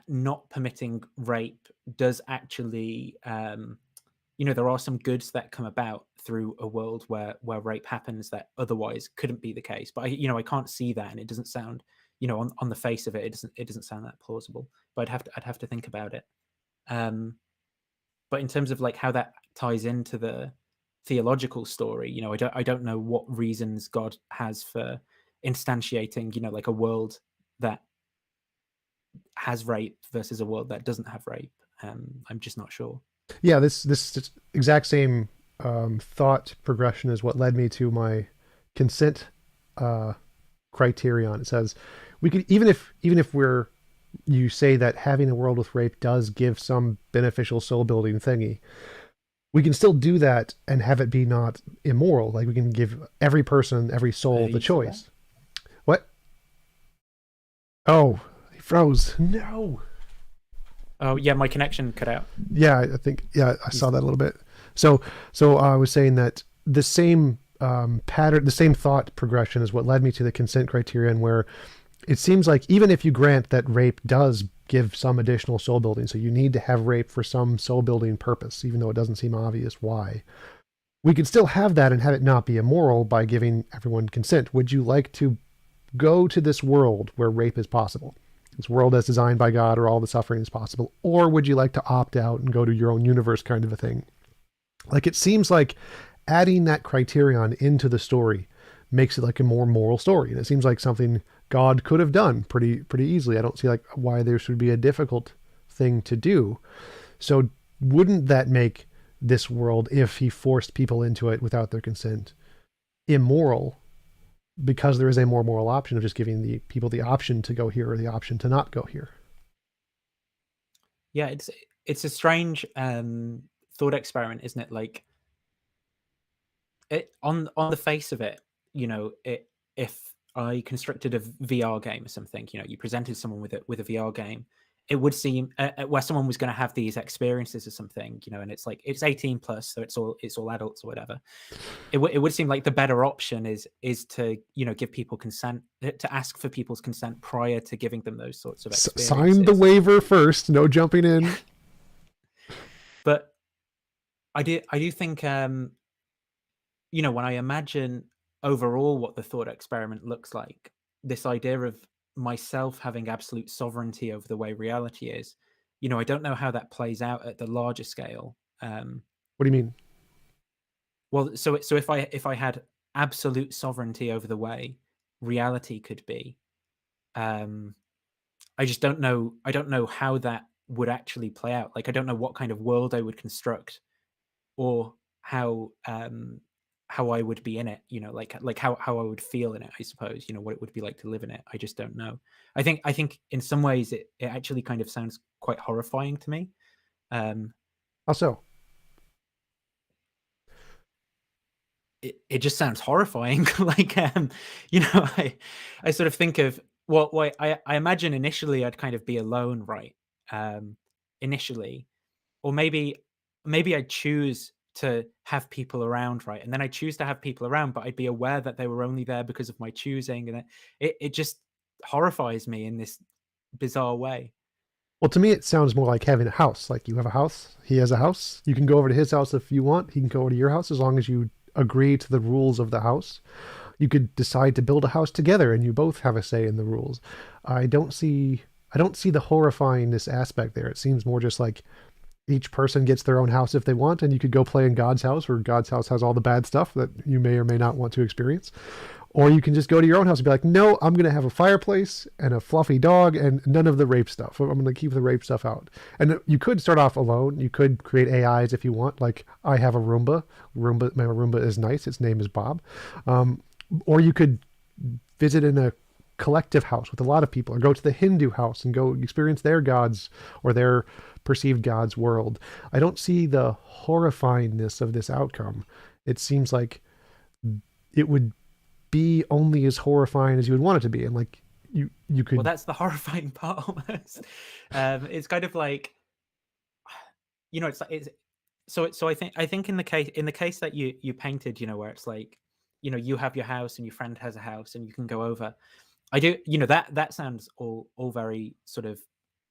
Speaker 1: not permitting rape does actually there are some goods that come about through a world where rape happens that otherwise couldn't be the case. But I can't see that, and it doesn't sound, on the face of it, it doesn't sound that plausible. But I'd have to think about it. Um, but in terms of like how that ties into the theological story, I don't know what reasons God has for instantiating, like a world that has rape versus a world that doesn't have rape. I'm just not sure.
Speaker 2: Yeah, this exact same thought progression is what led me to my consent uh, criterion. It says we could, even if we're you say that having a world with rape does give some beneficial soul building thingy, we can still do that and have it be not immoral. Like we can give every person, every soul the
Speaker 1: You still there?
Speaker 2: choice. What? Oh, he froze. No.
Speaker 1: Oh yeah, my connection cut out.
Speaker 2: Yeah, I think I saw that a little bit. So I was saying that the same pattern, the same thought progression is what led me to the consent criterion, where it seems like even if you grant that rape does give some additional soul building, so you need to have rape for some soul building purpose, even though it doesn't seem obvious why, we could still have that and have it not be immoral by giving everyone consent. Would you like to go to this world where rape is possible? This world as designed by God, or all the suffering is possible? Or would you like to opt out and go to your own universe kind of a thing? Like it seems like adding that criterion into the story makes it like a more moral story. And it seems like something God could have done pretty easily. I don't see like why there should be a difficult thing to do. So wouldn't that make this world, if he forced people into it without their consent, immoral, because there is a more moral option of just giving the people the option to go here or the option to not go here?
Speaker 1: Yeah, it's a strange thought experiment, isn't it? Like it on the face of it, if I constructed a VR game or something, you presented someone with a VR game, it would seem where someone was going to have these experiences or something, and it's like it's 18 plus, so it's all adults or whatever. It would seem like the better option is to give people consent, to ask for people's consent prior to giving them those sorts of
Speaker 2: Sign the
Speaker 1: experiences.
Speaker 2: waiver first, no jumping in.
Speaker 1: But I do think when I imagine overall what the thought experiment looks like, this idea of myself having absolute sovereignty over the way reality is, I don't know how that plays out at the larger scale.
Speaker 2: What do you mean?
Speaker 1: Well, so if I had absolute sovereignty over the way reality could be, um, I just don't know. I don't know how that would actually play out. Like, I don't know what kind of world I would construct, or how I would be in it, like how I would feel in it, I suppose, what it would be like to live in it. I just don't know. I think in some ways it actually kind of sounds quite horrifying to me. Um
Speaker 2: Also,
Speaker 1: it just sounds horrifying. Like I sort of think of, well, I imagine initially I'd kind of be alone, right? Initially, or maybe I choose to have people around, right? And then I choose to have people around, but I'd be aware that they were only there because of my choosing, and it just horrifies me in this bizarre way.
Speaker 2: well, to me, it sounds more like having a house. Like you have a house, he has a house. You can go over to his house if you want. He can go over to your house as long as you agree to the rules of the house. You could decide to build a house together, and you both have a say in the rules. I don't see the horrifyingness aspect there. It seems more just like each person gets their own house if they want, and you could go play in God's house, where God's house has all the bad stuff that you may or may not want to experience. Or you can just go to your own house and be like, no, I'm going to have a fireplace and a fluffy dog and none of the rape stuff. I'm going to keep the rape stuff out. And you could start off alone. You could create AIs if you want. Like, I have a Roomba. My Roomba is nice. Its name is Bob. Or you could visit in a collective house with a lot of people, or go to the Hindu house and go experience their gods or their perceived gods world. I don't see the horrifyingness of this outcome. It seems like it would be only as horrifying as you would want it to be, and like you could.
Speaker 1: Well, that's the horrifying part almost. It's kind of like, it's like it's so I think in the case that you painted, where it's like, you have your house and your friend has a house and you can go over. I do, that sounds all very sort of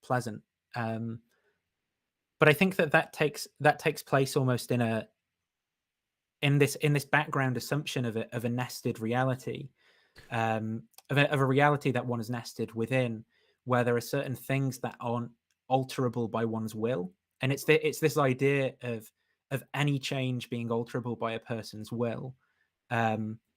Speaker 1: pleasant. But I think that takes place almost in this background assumption of a nested reality, of a reality that one is nested within, where there are certain things that aren't alterable by one's will, and it's this idea of any change being alterable by a person's will.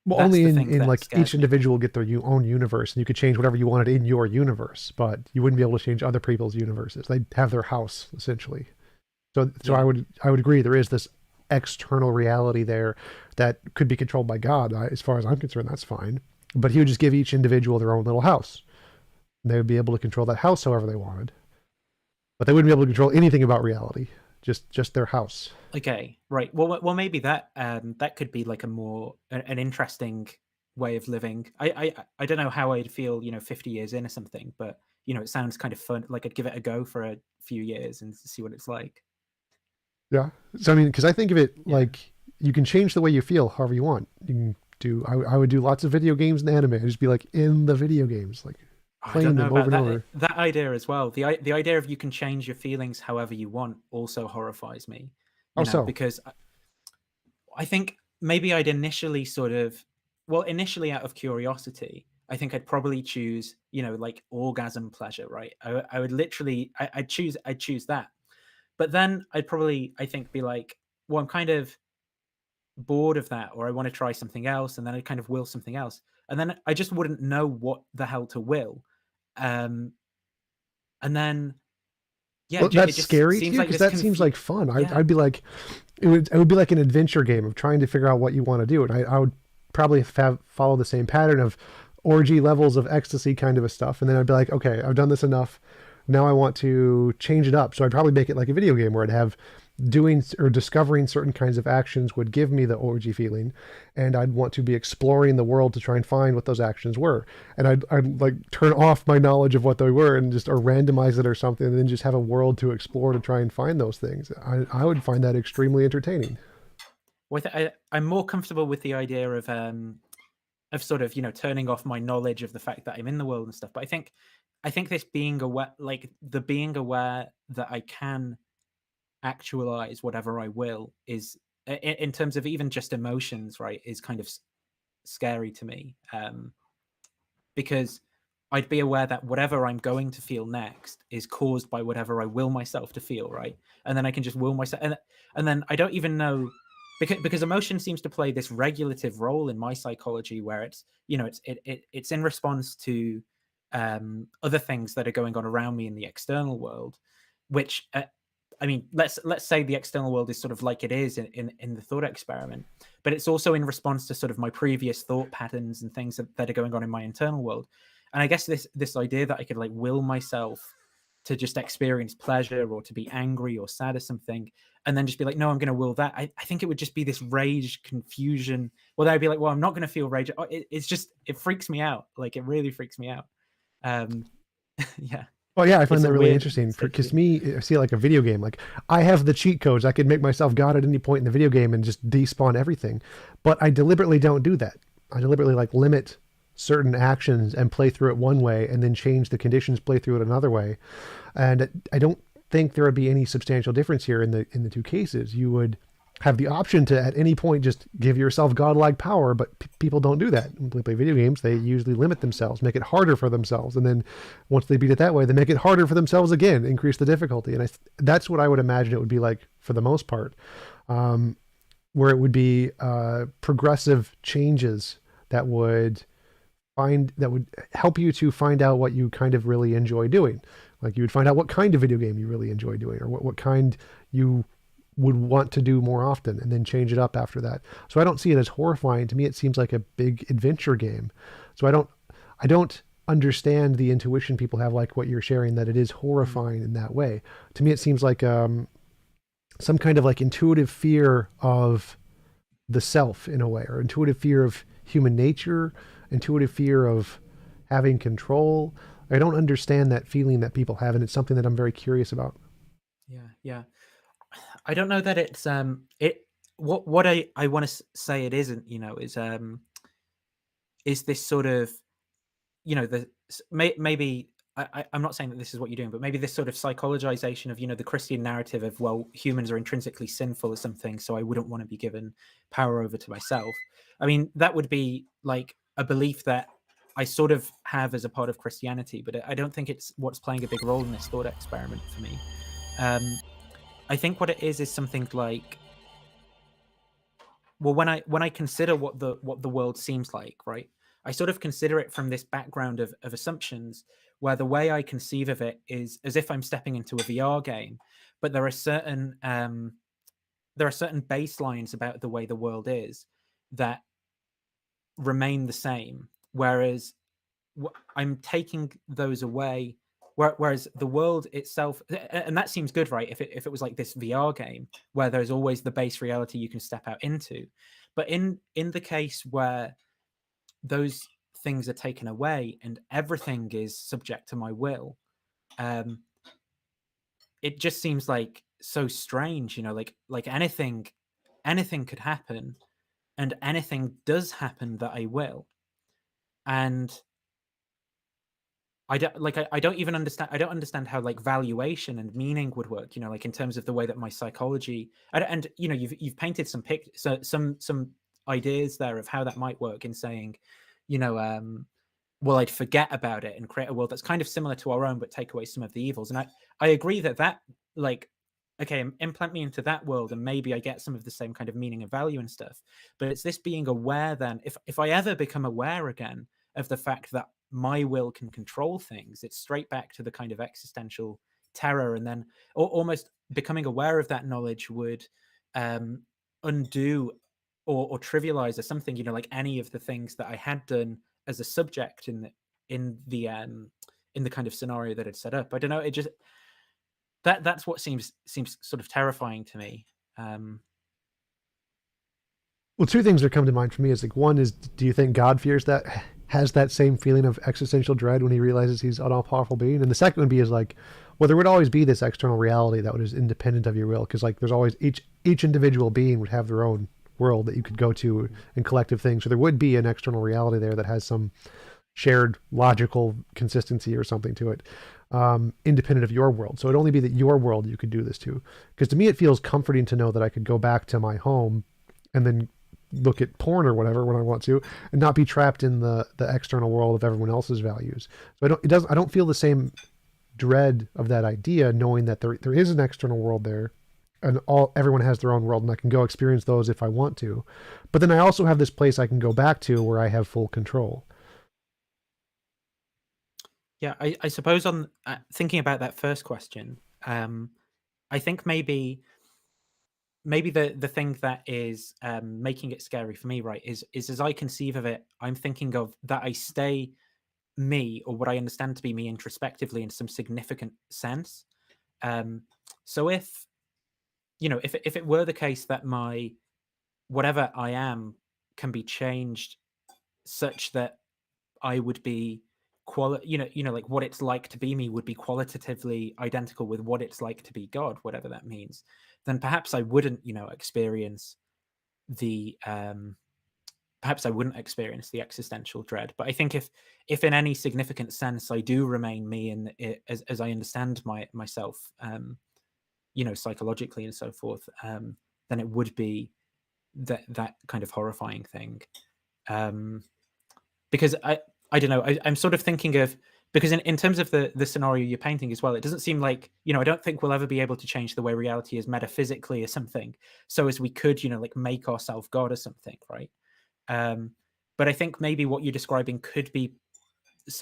Speaker 2: Well,
Speaker 1: That's
Speaker 2: only
Speaker 1: the thing
Speaker 2: in
Speaker 1: that
Speaker 2: like
Speaker 1: scares
Speaker 2: each
Speaker 1: me.
Speaker 2: individual get their own universe, and you could change whatever you wanted in your universe, but you wouldn't be able to change other people's universes. They'd have their house essentially. So
Speaker 1: Yeah.
Speaker 2: I would agree there is this external reality there that could be controlled by God. As far as I'm concerned, that's fine. But he would just give each individual their own little house. And they would be able to control that house however they wanted. But they wouldn't be able to control anything about reality. Just their house.
Speaker 1: Okay, right. Well, maybe that could be like an interesting way of living. I don't know how I'd feel, 50 years in or something, but it sounds kind of fun. Like, I'd give it a go for a few years and see what it's like.
Speaker 2: Yeah. So I mean, because I think of it
Speaker 1: Yeah.
Speaker 2: like you can change the way you feel however you want. You can do. I would do lots of video games and anime. I'd just be like in the video games, like
Speaker 1: I don't
Speaker 2: playing
Speaker 1: know
Speaker 2: them over
Speaker 1: about
Speaker 2: and
Speaker 1: that
Speaker 2: over.
Speaker 1: that idea as well. The idea of you can change your feelings however you want also horrifies me,
Speaker 2: Oh, so
Speaker 1: because I think maybe I'd initially initially out of curiosity, I think I'd probably choose, like orgasm pleasure, right? I would literally, I'd choose that. But then I'd probably, I think, be like, well, I'm kind of bored of that, or I want to try something else. And then I'd kind of will something else. And then I just wouldn't know what the hell to will. Um, and then, yeah,
Speaker 2: well,
Speaker 1: it
Speaker 2: that's
Speaker 1: just
Speaker 2: scary to
Speaker 1: seems
Speaker 2: you
Speaker 1: like
Speaker 2: because
Speaker 1: this
Speaker 2: that seems like fun.
Speaker 1: yeah.
Speaker 2: I'd be like, it would be like an adventure game of trying to figure out what you want to do, and I would probably follow the same pattern of orgy levels of ecstasy kind of a stuff, and then I'd be like, okay, I've done this enough. Now I want to change it up. So I'd probably make it like a video game where I'd have doing or discovering certain kinds of actions would give me the orgy feeling, and I'd want to be exploring the world to try and find what those actions were, and I'd like turn off my knowledge of what they were and just or randomize it or something, and then just have a world to explore to try and find those things. I would find that extremely entertaining.
Speaker 1: I'm more comfortable with the idea of sort of turning off my knowledge of the fact that I'm in the world and stuff. But I think this being aware, like the being aware that I can actualize whatever I will, is in terms of even just emotions, right, is kind of scary to me, because I'd be aware that whatever I'm going to feel next is caused by whatever I will myself to feel, right? And then I can just will myself, and then I don't even know, because emotion seems to play this regulative role in my psychology, where it's in response to other things that are going on around me in the external world, which I mean, let's say the external world is sort of like it is in the thought experiment, but it's also in response to sort of my previous thought patterns and things that are going on in my internal world. And I guess this idea that I could like will myself to just experience pleasure or to be angry or sad or something, and then just be like, no, I'm going to will that. I think it would just be this rage confusion. Well, then I'd be like, well, I'm not going to feel rage. It freaks me out. Like, it really freaks me out. Um, yeah,
Speaker 2: Well, yeah, I find
Speaker 1: it's a
Speaker 2: that really
Speaker 1: weird
Speaker 2: interesting
Speaker 1: state to
Speaker 2: because
Speaker 1: be.
Speaker 2: me, I see it like a video game. Like I have the cheat codes. I could make myself God at any point in the video game and just despawn everything. But I deliberately don't do that. I deliberately like limit certain actions and play through it one way and then change the conditions, play through it another way. And I don't think there would be any substantial difference here in the two cases. You would have the option to at any point just give yourself godlike power, but people don't do that. When they play video games, they usually limit themselves, make it harder for themselves, and then once they beat it that way, they make it harder for themselves again, increase the difficulty. And that's what I would imagine it would be like for the most part, where it would be progressive changes that would help you to find out what you kind of really enjoy doing. Like you would find out what kind of video game you really enjoy doing, or what kind you would want to do more often, and then change it up after that. So I don't see it as horrifying. To me, it seems like a big adventure game. So I don't understand the intuition people have, like what you're sharing, that it is horrifying in that way. To me, it seems like some kind of like intuitive fear of the self in a way, or intuitive fear of human nature, intuitive fear of having control. I don't understand that feeling that people have, and it's something that I'm very curious about.
Speaker 1: Yeah, yeah. I don't know that it's it. What I want to say it isn't. Is this sort of, maybe I'm not saying that this is what you're doing, but maybe this sort of psychologization of, the Christian narrative of, well, humans are intrinsically sinful or something, so I wouldn't want to be given power over to myself. I mean, that would be like a belief that I sort of have as a part of Christianity, but I don't think it's what's playing a big role in this thought experiment for me. I think what it is something like, well, when I consider what the world seems like, right? I sort of consider it from this background of assumptions, where the way I conceive of it is as if I'm stepping into a VR game, but there are certain baselines about the way the world is that remain the same, whereas I'm taking those away. Whereas the world itself, and that seems good, right? If it was like this VR game where there's always the base reality you can step out into, but in the case where those things are taken away and everything is subject to my will, um, it just seems like so strange, like anything could happen, and anything does happen that I will, and I don't even understand. I don't understand how like valuation and meaning would work. Like in terms of the way that my psychology and you've painted some ideas there of how that might work in saying, you know, well, I'd forget about it and create a world that's kind of similar to our own, but take away some of the evils. And I agree that like, okay, implant me into that world, and maybe I get some of the same kind of meaning and value and stuff. But it's this being aware. Then, if I ever become aware again of the fact that my will can control things, it's straight back to the kind of existential terror. And then almost becoming aware of that knowledge would undo or trivialize or something, like any of the things that I had done as a subject in the kind of scenario that I'd set up. I don't know. It just that's what seems sort of terrifying to me.
Speaker 2: Well, two things that come to mind for me is like, one is, do you think God fears that, has that same feeling of existential dread when he realizes he's an all powerful being? And the second would be is like, well, there would always be this external reality that was independent of your will, because like there's always each individual being would have their own world that you could go to and collective things. So there would be an external reality there that has some shared logical consistency or something to it, independent of your world. So it'd only be that your world you could do this to. Because to me, it feels comforting to know that I could go back to my home and then look at porn or whatever when I want to, and not be trapped in the external world of everyone else's values. So I don't feel the same dread of that idea, knowing that there is an external world there, and everyone has their own world, and I can go experience those if I want to. But then I also have this place I can go back to where I have full control.
Speaker 1: Yeah, I suppose on thinking about that first question, I think maybe the thing that is making it scary for me, right, is as I conceive of it, I'm thinking of that I stay me, or what I understand to be me, introspectively in some significant sense. So if it were the case that my whatever I am can be changed such that I would be like what it's like to be me would be qualitatively identical with what it's like to be God, whatever that means, then perhaps I wouldn't, experience the perhaps I wouldn't experience the existential dread. But I think if in any significant sense I do remain me, and as I understand myself, psychologically and so forth, than it would be that kind of horrifying thing. Um, because I don't know, I'm sort of thinking of, because in terms of the scenario you're painting as well, it doesn't seem like, I don't think we'll ever be able to change the way reality is metaphysically or something, so as we could, like make ourselves God or something, right? Um, but I think maybe what you're describing could be,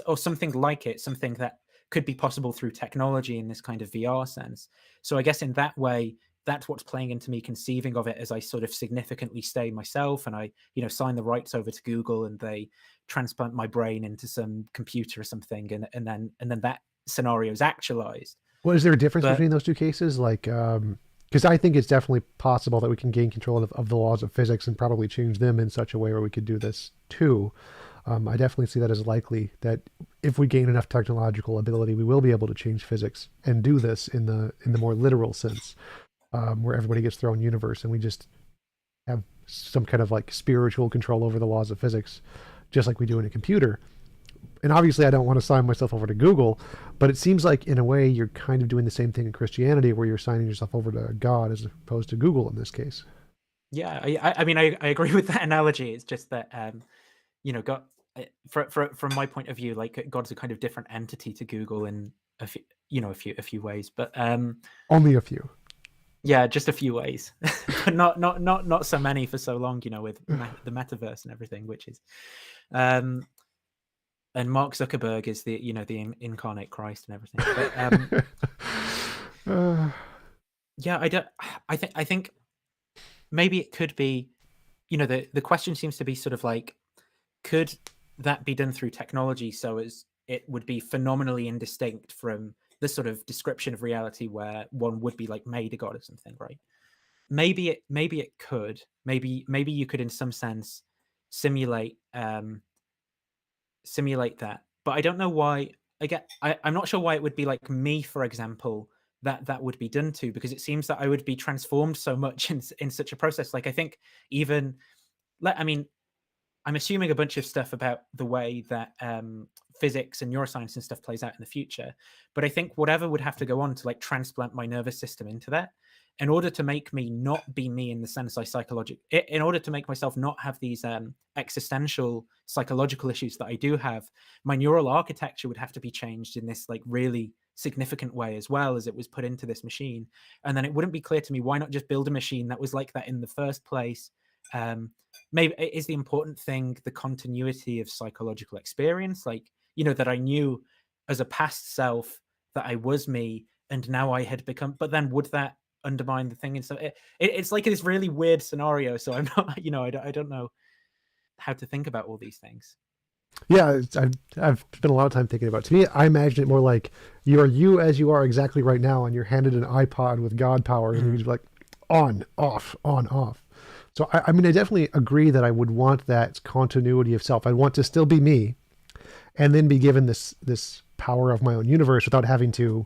Speaker 1: or something like it, something that could be possible through technology in this kind of VR sense. So I guess in that way, that's what's playing into me conceiving of it as I sort of significantly stay myself, and I, sign the rights over to Google, and they transplant my brain into some computer or something, and then that scenario is actualized.
Speaker 2: Well, is there a difference
Speaker 1: But
Speaker 2: between those two cases? Like, because I think it's definitely possible that we can gain control of the laws of physics and probably change them in such a way where we could do this too. I definitely see that as likely that if we gain enough technological ability, we will be able to change physics and do this in the more literal sense, where everybody gets their own universe and we just have some kind of like spiritual control over the laws of physics, just like we do in a computer. And obviously, I don't want to sign myself over to Google, but it seems like in a way you're kind of doing the same thing in Christianity, where you're signing yourself over to God as opposed to Google in this case.
Speaker 1: yeah, I mean, I agree with that analogy. It's just that, God, from my point of view, like God's a kind of different entity to Google in a few ways, but
Speaker 2: Only a few.
Speaker 1: yeah, just a few ways, but not so many for so long, with the metaverse and everything, which is, um, and Mark Zuckerberg is the incarnate Christ and everything. But
Speaker 2: uh,
Speaker 1: yeah, I think maybe it could be, the question seems to be sort of like, could that be done through technology so as it would be phenomenally indistinct from the sort of description of reality where one would be like made a god or something, right? Maybe it could. Maybe you could in some sense simulate simulate that. But I don't know why. I'm not sure why it would be like me, for example, that would be done to, because it seems that I would be transformed so much in such a process. Like I think even, I mean, I'm assuming a bunch of stuff about the way that physics and neuroscience and stuff plays out in the future. But I think whatever would have to go on to like transplant my nervous system into that, in order to make me not be me in the sense I psychological, in order to make myself not have these existential psychological issues that I do have, my neural architecture would have to be changed in this like really significant way as well as it was put into this machine. And then it wouldn't be clear to me, why not just build a machine that was like that in the first place? Maybe is the important thing the continuity of psychological experience, like, that I knew as a past self that I was me and now I had become, but then would that undermine the thing? And so it's like this really weird scenario, so I'm not, I don't know how to think about all these things.
Speaker 2: yeah, I've spent a lot of time thinking about it. To me, I imagine it more like you are you as you are exactly right now, and you're handed an iPod with God powers, and you're just like on, off, on, off. So I mean, I definitely agree that I would want that continuity of self. I'd want to still be me, and then be given this power of my own universe without having to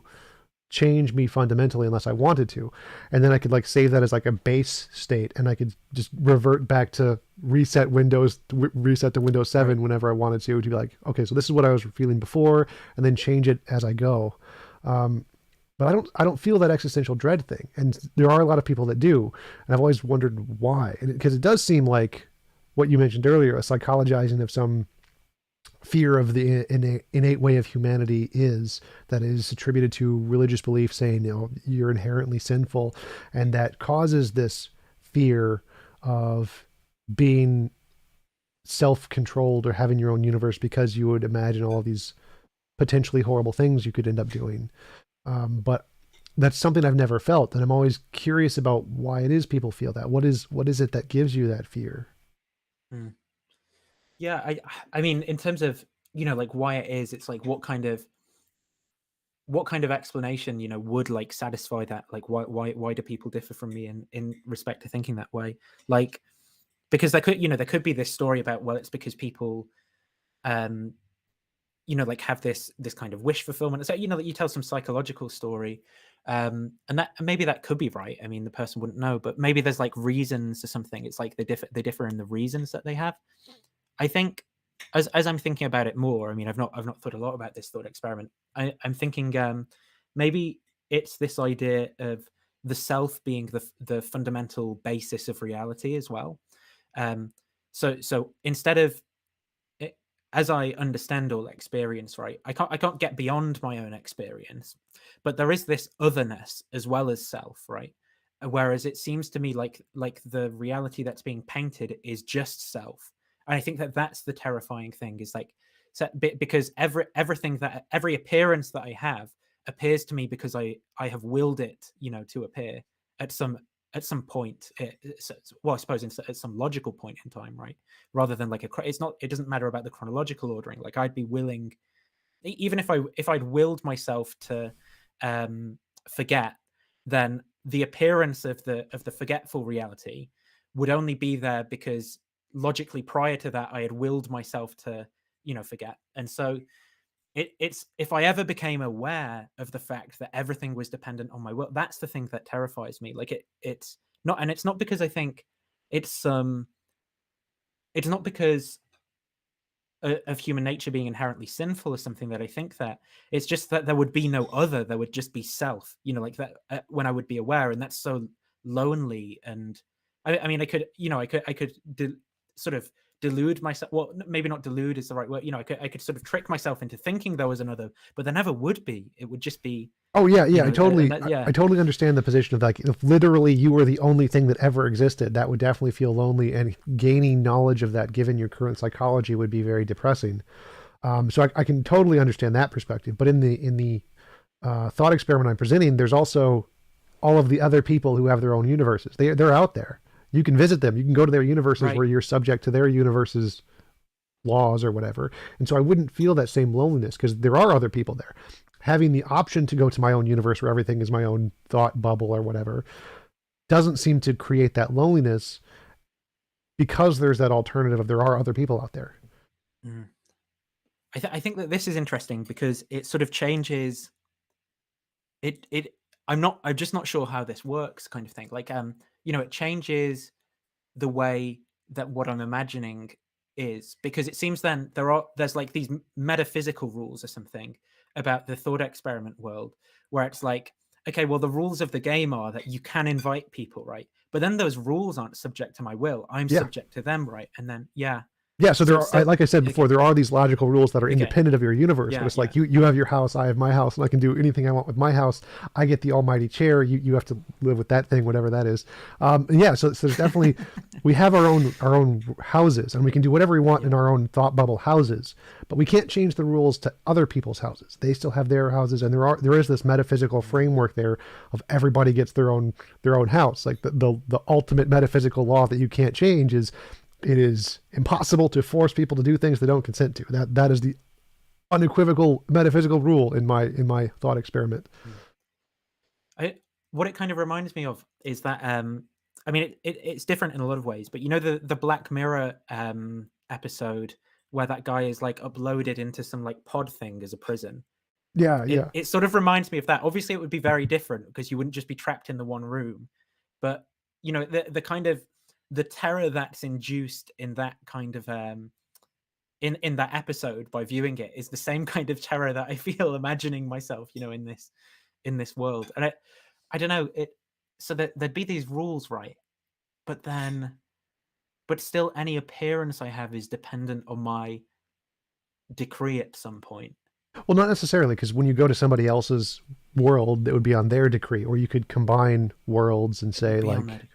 Speaker 2: change me fundamentally unless I wanted to. And then I could like save that as like a base state, and I could just revert back to reset to Windows 7
Speaker 1: Right.
Speaker 2: whenever I wanted to be like, okay, so this is what I was feeling before, and then change it as I go. But I don't feel that existential dread thing, and there are a lot of people that do, and I've always wondered why. Because it does seem like what you mentioned earlier, a psychologizing of some fear of the innate way of humanity is that is attributed to religious belief, saying you're inherently sinful, and that causes this fear of being self-controlled or having your own universe, because you would imagine all of these potentially horrible things you could end up doing. But that's something I've never felt, and I'm always curious about why it is people feel that. What is it that gives you that fear?
Speaker 1: Hmm. Yeah, I mean, in terms of, like why it is, it's like what kind of explanation, would like satisfy that? Like why do people differ from me in respect to thinking that way? Like, because there could be this story about, well, it's because people um like have this kind of wish fulfillment. So, that you tell some psychological story, and that maybe that could be right. I mean, the person wouldn't know, but maybe there's like reasons or something. It's like they differ in the reasons that they have. I think, as I'm thinking about it more, I mean, I've not thought a lot about this thought experiment. I'm thinking, maybe it's this idea of the self being the fundamental basis of reality as well. Um, so instead of it, as I understand all experience, right, I can't get beyond my own experience, but there is this otherness as well as self, right? Whereas it seems to me like the reality that's being painted is just self, and I think that that's the terrifying thing is like because every appearance that I have appears to me because I have willed it, to appear at some point. Well, I suppose at some logical point in time, right? Rather than like it doesn't matter about the chronological ordering. Like I'd be willing, even if I'd willed myself to forget, then the appearance of the forgetful reality would only be there because logically prior to that I had willed myself to forget. And so it's if I ever became aware of the fact that everything was dependent on my will, that's the thing that terrifies me. Like it's not, and it's not because I think it's it's not because of human nature being inherently sinful or something that I think that. It's just that there would be no other. There would just be self. Like that when I would be aware, and that's so lonely. And I mean, I could sort of delude myself. Well, maybe not delude is the right word. I could sort of trick myself into thinking there was another, but there never would be. It would just be,
Speaker 2: Oh yeah, yeah. I
Speaker 1: and
Speaker 2: totally,
Speaker 1: that, yeah,
Speaker 2: I totally understand the position of like if literally you were the only thing that ever existed, that would definitely feel lonely, and gaining knowledge of that, given your current psychology, would be very depressing. So I can totally understand that perspective. But in the thought experiment I'm presenting, there's also all of the other people who have their own universes. They're out there. You can visit them. You can go to their universes
Speaker 1: right.
Speaker 2: where you're subject to their universes laws or whatever. And so I wouldn't feel that same loneliness because there are other people there. Having the option to go to my own universe where everything is my own thought bubble or whatever doesn't seem to create that loneliness because there's that alternative of there are other people out there.
Speaker 1: Mm. I think that this is interesting because it sort of changes it. I'm just not sure how this works, kind of thing. Like it changes the way that what I'm imagining is, because it seems then there's like these metaphysical rules or something about the thought experiment world where it's like, okay, well, the rules of the game are that you can invite people, right? But then those rules aren't subject to my will. I'm
Speaker 2: Yeah.
Speaker 1: subject to them, right? And then
Speaker 2: Yeah, so
Speaker 1: so
Speaker 2: there
Speaker 1: it's
Speaker 2: are,
Speaker 1: still
Speaker 2: like I said before,
Speaker 1: okay.
Speaker 2: there are these logical rules that are
Speaker 1: Okay.
Speaker 2: independent of your universe, but
Speaker 1: Yeah,
Speaker 2: it's
Speaker 1: yeah,
Speaker 2: like you have your house, I have my house, and I can do anything I want with my house. I get the almighty chair. You have to live with that thing, whatever that is. And yeah, so there's definitely we have our own houses, and we can do whatever we want
Speaker 1: yeah,
Speaker 2: in our own thought bubble houses, but we can't change the rules to other people's houses. They still have their houses, and there is this metaphysical framework there of everybody gets their own house. Like the ultimate metaphysical law that you can't change is it is impossible to force people to do things they don't consent to. That is the unequivocal metaphysical rule in my thought experiment.
Speaker 1: mm. I What it kind of reminds me of is that I mean it's different in a lot of ways, but the Black Mirror episode where that guy is like uploaded into some like pod thing as a prison.
Speaker 2: Yeah,
Speaker 1: It
Speaker 2: yeah,
Speaker 1: it sort of reminds me of that. Obviously, it would be very different because you wouldn't just be trapped in the one room, but the kind of the terror that's induced in that kind of in that episode by viewing it is the same kind of terror that I feel imagining myself, in this world. And I don't know it. So that there'd be these rules, right? But still, any appearance I have is dependent on my decree at some point.
Speaker 2: well, not necessarily, because when you go to somebody else's world, it would be on their decree, or you could combine worlds and
Speaker 1: It would
Speaker 2: say
Speaker 1: be on their decree,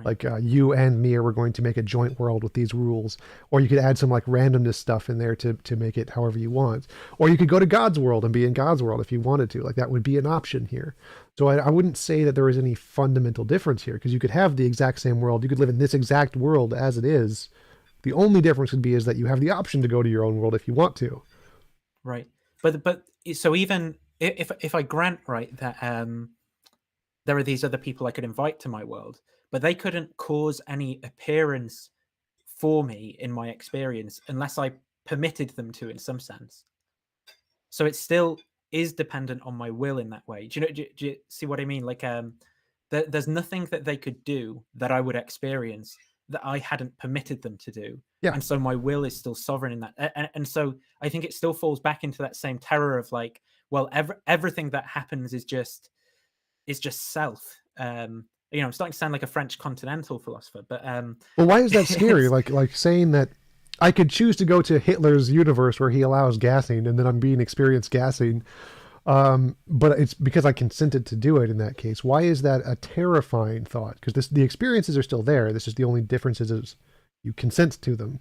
Speaker 1: right?
Speaker 2: you and me are going to make a joint world with these rules, or you could add some like randomness stuff in there to make it however you want, or you could go to God's world and be in God's world if you wanted to. Like that would be an option here. So I wouldn't say that there is any fundamental difference here, because you could have the exact same world, you could live in this exact world as it is. The only difference would be is that you have the option to go to your own world if you want to.
Speaker 1: Right. But so even if I grant, right, that there are these other people I could invite to my world, but they couldn't cause any appearance for me in my experience unless I permitted them to in some sense. So it still is dependent on my will in that way. Do you see what I mean? Like there's nothing that they could do that I would experience that I hadn't permitted them to do.
Speaker 2: Yeah.
Speaker 1: And so my will is still sovereign in that. And so I think it still falls back into that same terror of like, well, everything that happens is just self. I'm starting to sound like a French continental philosopher, but
Speaker 2: Well, why is that scary?
Speaker 1: it's
Speaker 2: Like saying that I could choose to go to Hitler's universe where he allows gassing, and then I'm being experienced gassing. But it's because I consented to do it in that case. Why is that a terrifying thought? Because the experiences are still there. This is the only difference is you consent to them.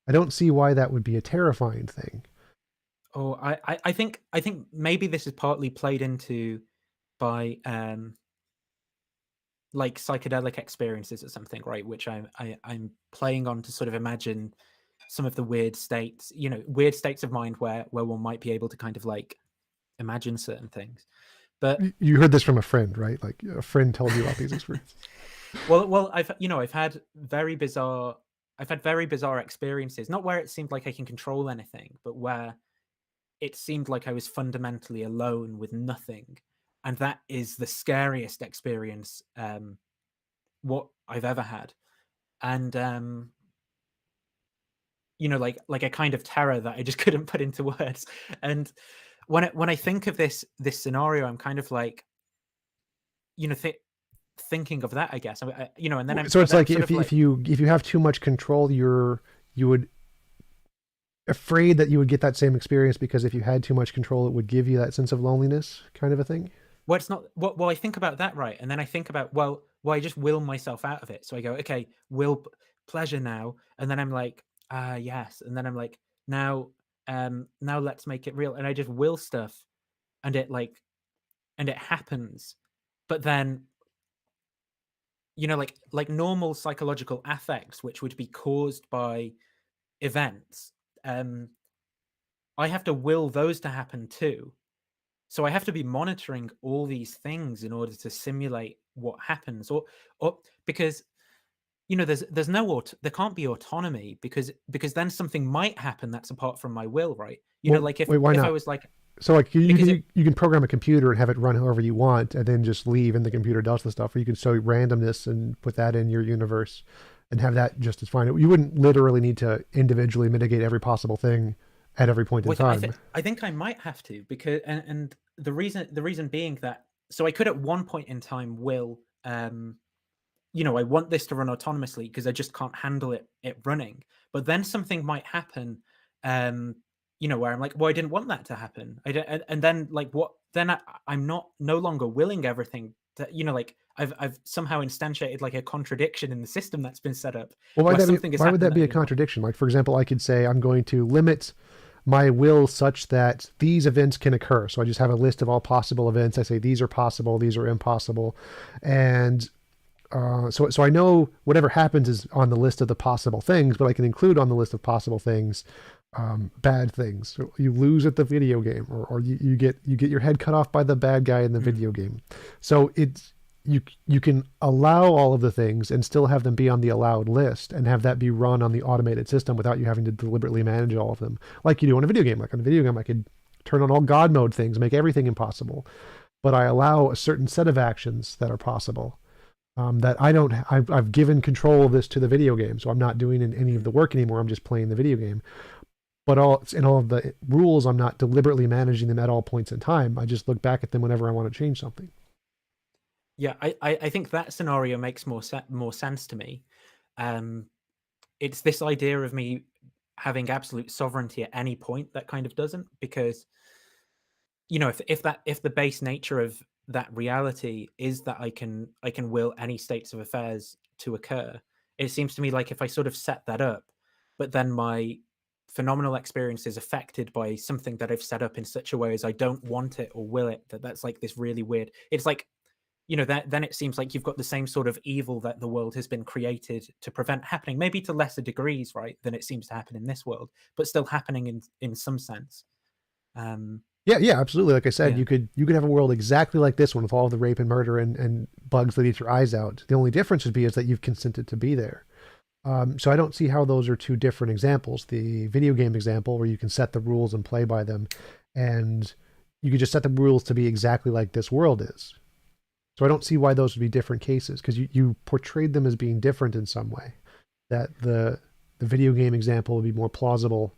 Speaker 2: I don't see why that would be a terrifying thing.
Speaker 1: oh, I think maybe this is partly played into by like psychedelic experiences or something, right? Which I'm playing on to sort of imagine some of the weird states, weird states of mind where one might be able to kind of like imagine certain things. But
Speaker 2: You heard this from a friend, right? Like a friend told you about these experiences.
Speaker 1: well, I've had very bizarre experiences, not where it seemed like I can control anything, but where it seemed like I was fundamentally alone with nothing. And that is the scariest experience what I've ever had. And like a kind of terror that I just couldn't put into words. And when I think of this scenario, I'm kind of like, you know, thinking of that, I guess. And then
Speaker 2: So it's
Speaker 1: I'm
Speaker 2: like
Speaker 1: sort of like,
Speaker 2: if you have too much control, you would afraid that you would get that same experience because if you had too much control, it would give you that sense of loneliness, kind of a thing.
Speaker 1: well, it's not. Well, I think about that, right? And then I think about, well, I just will myself out of it. So I go, okay, pleasure now, and then I'm like, yes, and then I'm like, now let's make it real, and I just will stuff, and it happens, but then like normal psychological affects, which would be caused by events, um, I have to will those to happen too. So I have to be monitoring all these things in order to simulate what happens, or because there's there can't be autonomy because then something might happen that's apart from my will, right?
Speaker 2: Well,
Speaker 1: Like
Speaker 2: wait, why
Speaker 1: if I
Speaker 2: not?
Speaker 1: was like,
Speaker 2: So like
Speaker 1: because it
Speaker 2: you can program a computer and have it run however you want, and then just leave, and the computer does the stuff. Or you can show randomness and put that in your universe, and have that just as fine. You wouldn't literally need to individually mitigate every possible thing at every point in
Speaker 1: with
Speaker 2: time.
Speaker 1: I think I might have to, because and the reason being that, so I could at one point in time will I want this to run autonomously because I just can't handle it running. But then something might happen, where I'm like, well, I didn't want that to happen. I don't, and then like what? Then I'm not no longer willing everything. Like I've somehow instantiated like a contradiction in the system that's been set up
Speaker 2: Well,
Speaker 1: where something has
Speaker 2: why would
Speaker 1: happened
Speaker 2: that
Speaker 1: that
Speaker 2: be
Speaker 1: I
Speaker 2: a
Speaker 1: didn't want.
Speaker 2: contradiction? Like, for example, I could say I'm going to limit my will such that these events can occur. So I just have a list of all possible events. I say these are possible, these are impossible, and so I know whatever happens is on the list of the possible things, but I can include on the list of possible things bad things. So you lose at the video game, or you get your head cut off by the bad guy in the
Speaker 1: Mm.
Speaker 2: video game. So it's you can allow all of the things and still have them be on the allowed list and have that be run on the automated system without you having to deliberately manage all of them, like you do in a video game. Like in a video game, I could turn on all God mode things, make everything impossible, but I allow a certain set of actions that are possible. That I don't, I've given control of this to the video game, so I'm not doing any of the work anymore. I'm just playing the video game. But all of the rules, I'm not deliberately managing them at all points in time. I just look back at them whenever I want to change something.
Speaker 1: Yeah, I think that scenario makes more sense to me. Um, it's this idea of me having absolute sovereignty at any point that kind of doesn't, because if the base nature of that reality is that I can will any states of affairs to occur, it seems to me like if I sort of set that up, but then my phenomenal experience is affected by something that I've set up in such a way as I don't want it or will it, that's like this really weird. It's like, that then it seems like you've got the same sort of evil that the world has been created to prevent happening, maybe to lesser degrees, right, than it seems to happen in this world, but still happening in some sense. Um,
Speaker 2: Yeah, yeah, absolutely. Like I said,
Speaker 1: yeah.
Speaker 2: you could have a world exactly like this one with all the rape and murder and bugs that eat your eyes out. The only difference would be is that you've consented to be there. So I don't see how those are two different examples. The video game example, where you can set the rules and play by them, and you could just set the rules to be exactly like this world is. So I don't see why those would be different cases, because you portrayed them as being different in some way. That the video game example would be more plausible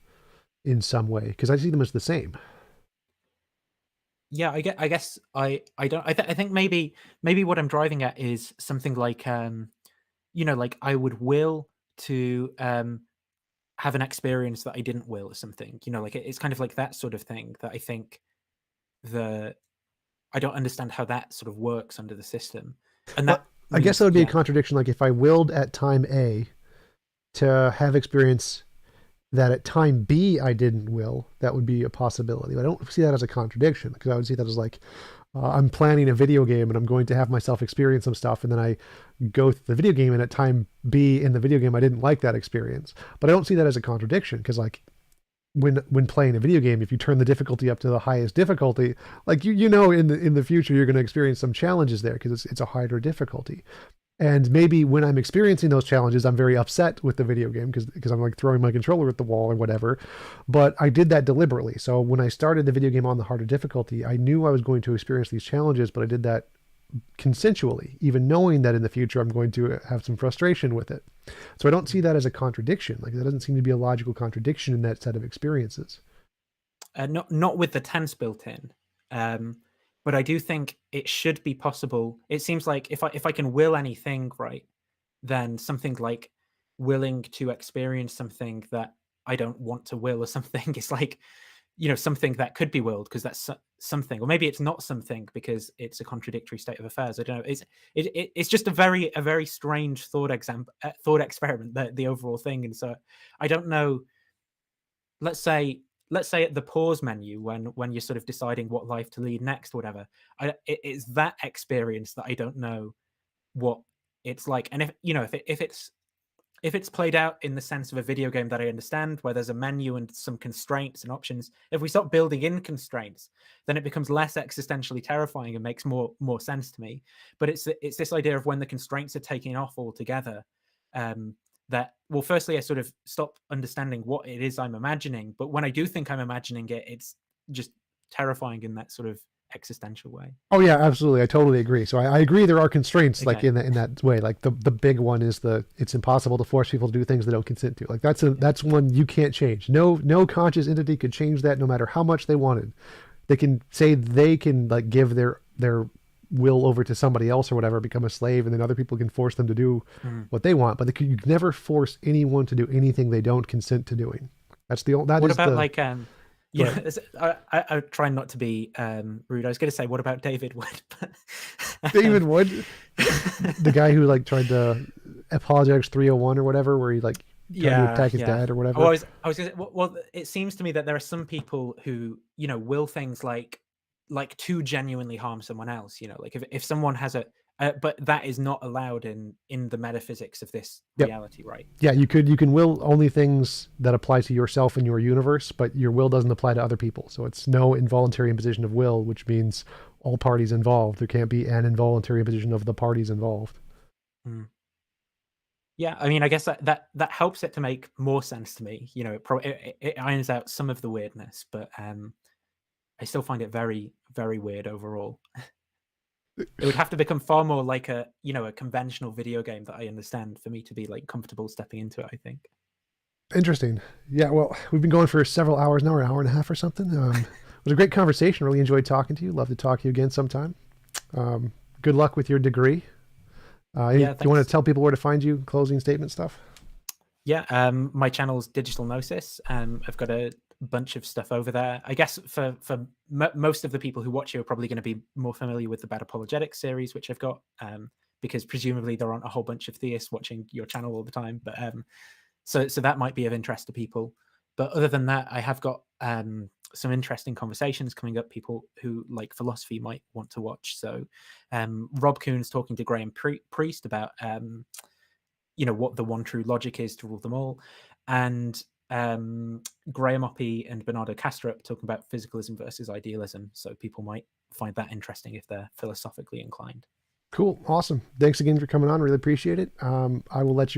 Speaker 2: in some way, because I see them as the same.
Speaker 1: Yeah, I guess I don't I think maybe what I'm driving at is something like, like I would will to, have an experience that I didn't will or something, like it's kind of like that sort of thing that I think the I don't understand how that sort of works under the system. And
Speaker 2: Well,
Speaker 1: that
Speaker 2: I guess
Speaker 1: means
Speaker 2: that would be a
Speaker 1: yeah.
Speaker 2: contradiction. Like if I willed at time A to have experience that at time B I didn't will, that would be a possibility. I don't see that as a contradiction because I would see that as like I'm planning a video game and I'm going to have myself experience some stuff, and then I go through the video game, and at time B in the video game I didn't like that experience. But I don't see that as a contradiction because like when playing a video game, if you turn the difficulty up to the highest difficulty, like in the future you're going to experience some challenges there because it's a harder difficulty. And maybe when I'm experiencing those challenges, I'm very upset with the video game because I'm like throwing my controller at the wall or whatever. But I did that deliberately. So when I started the video game on the harder difficulty, I knew I was going to experience these challenges, but I did that consensually, even knowing that in the future I'm going to have some frustration with it. So I don't see that as a contradiction. Like that doesn't seem to be a logical contradiction in that set of experiences.
Speaker 1: Not with the tense built in, um, but I do think it should be possible. It seems like if I can will anything, right, then something like willing to experience something that I don't want to will or something is like, something that could be willed because that's something, or maybe it's not something because it's a contradictory state of affairs. I don't know. It's just a very strange thought experiment, the overall thing, and so I don't know. Let's say let's say at the pause menu when you're sort of deciding what life to lead next, or whatever. It's that experience that I don't know what it's like, and if it's played out in the sense of a video game that I understand, where there's a menu and some constraints and options, if we stop building in constraints, then it becomes less existentially terrifying and makes more sense to me. But it's this idea of when the constraints are taken off altogether, um, that well, firstly, I sort of stop understanding what it is I'm imagining, but when I do think I'm imagining it, it's just terrifying in that sort of existential way.
Speaker 2: Oh yeah, absolutely. I totally agree. So I agree there are constraints like
Speaker 1: Okay.
Speaker 2: in that way. Like the big one is it's impossible to force people to do things they don't consent to. Like
Speaker 1: Yeah.
Speaker 2: that's one you can't change. No conscious entity could change that no matter how much they wanted. They can say they can like give their will over to somebody else or whatever, become a slave, and then other people can force them to do
Speaker 1: Mhm.
Speaker 2: what they want. But you can never force anyone to do anything they don't consent to doing. That
Speaker 1: What
Speaker 2: is
Speaker 1: about
Speaker 2: the
Speaker 1: like
Speaker 2: go ahead.
Speaker 1: I try not to be rude. I was going to say, what about David Wood?
Speaker 2: David
Speaker 1: um,
Speaker 2: Wood, the guy who like tried to apologize 301 or whatever, where he like tried to
Speaker 1: yeah,
Speaker 2: attack his
Speaker 1: yeah.
Speaker 2: dad or
Speaker 1: Oh,
Speaker 2: whatever.
Speaker 1: I was gonna, well, it seems to me that there are some people who will things like to genuinely harm someone else. Like if someone has but that is not allowed in the metaphysics of this
Speaker 2: Yep.
Speaker 1: reality, right?
Speaker 2: Yeah,
Speaker 1: Yeah.
Speaker 2: you can will only things that apply to yourself and your universe, but your will doesn't apply to other people. So it's no involuntary imposition of will, which means all parties involved. There can't be an involuntary imposition of the parties involved.
Speaker 1: Mm. Yeah, I mean, I guess that helps it to make more sense to me. It irons out some of the weirdness, but I still find it very, very weird overall. It would have to become far more like a conventional video game that I understand for me to be like comfortable stepping into it, I think.
Speaker 2: Interesting. Yeah, well, we've been going for several hours now, or an hour and a half or something. It was a great conversation. Really enjoyed talking to you. Love to talk to you again sometime. Good luck with your degree. Do
Speaker 1: Yeah,
Speaker 2: you want to
Speaker 1: thanks.
Speaker 2: tell people where to find you? Closing statement stuff.
Speaker 1: Yeah, my channel's Digital Gnosis. I've got a bunch of stuff over there. I guess for most of the people who watch you are probably going to be more familiar with the Bad Apologetics series, which I've got, because presumably there aren't a whole bunch of theists watching your channel all the time. But so that might be of interest to people. But other than that, I have got some interesting conversations coming up. People who like philosophy might want to watch. So Rob Coon's talking to Graham Priest about what the one true logic is to rule them all, and Graham Oppy and Bernardo Castrop talking about physicalism versus idealism. So people might find that interesting if they're philosophically inclined.
Speaker 2: Cool. Awesome. Thanks again for coming on. Really appreciate it. I will let you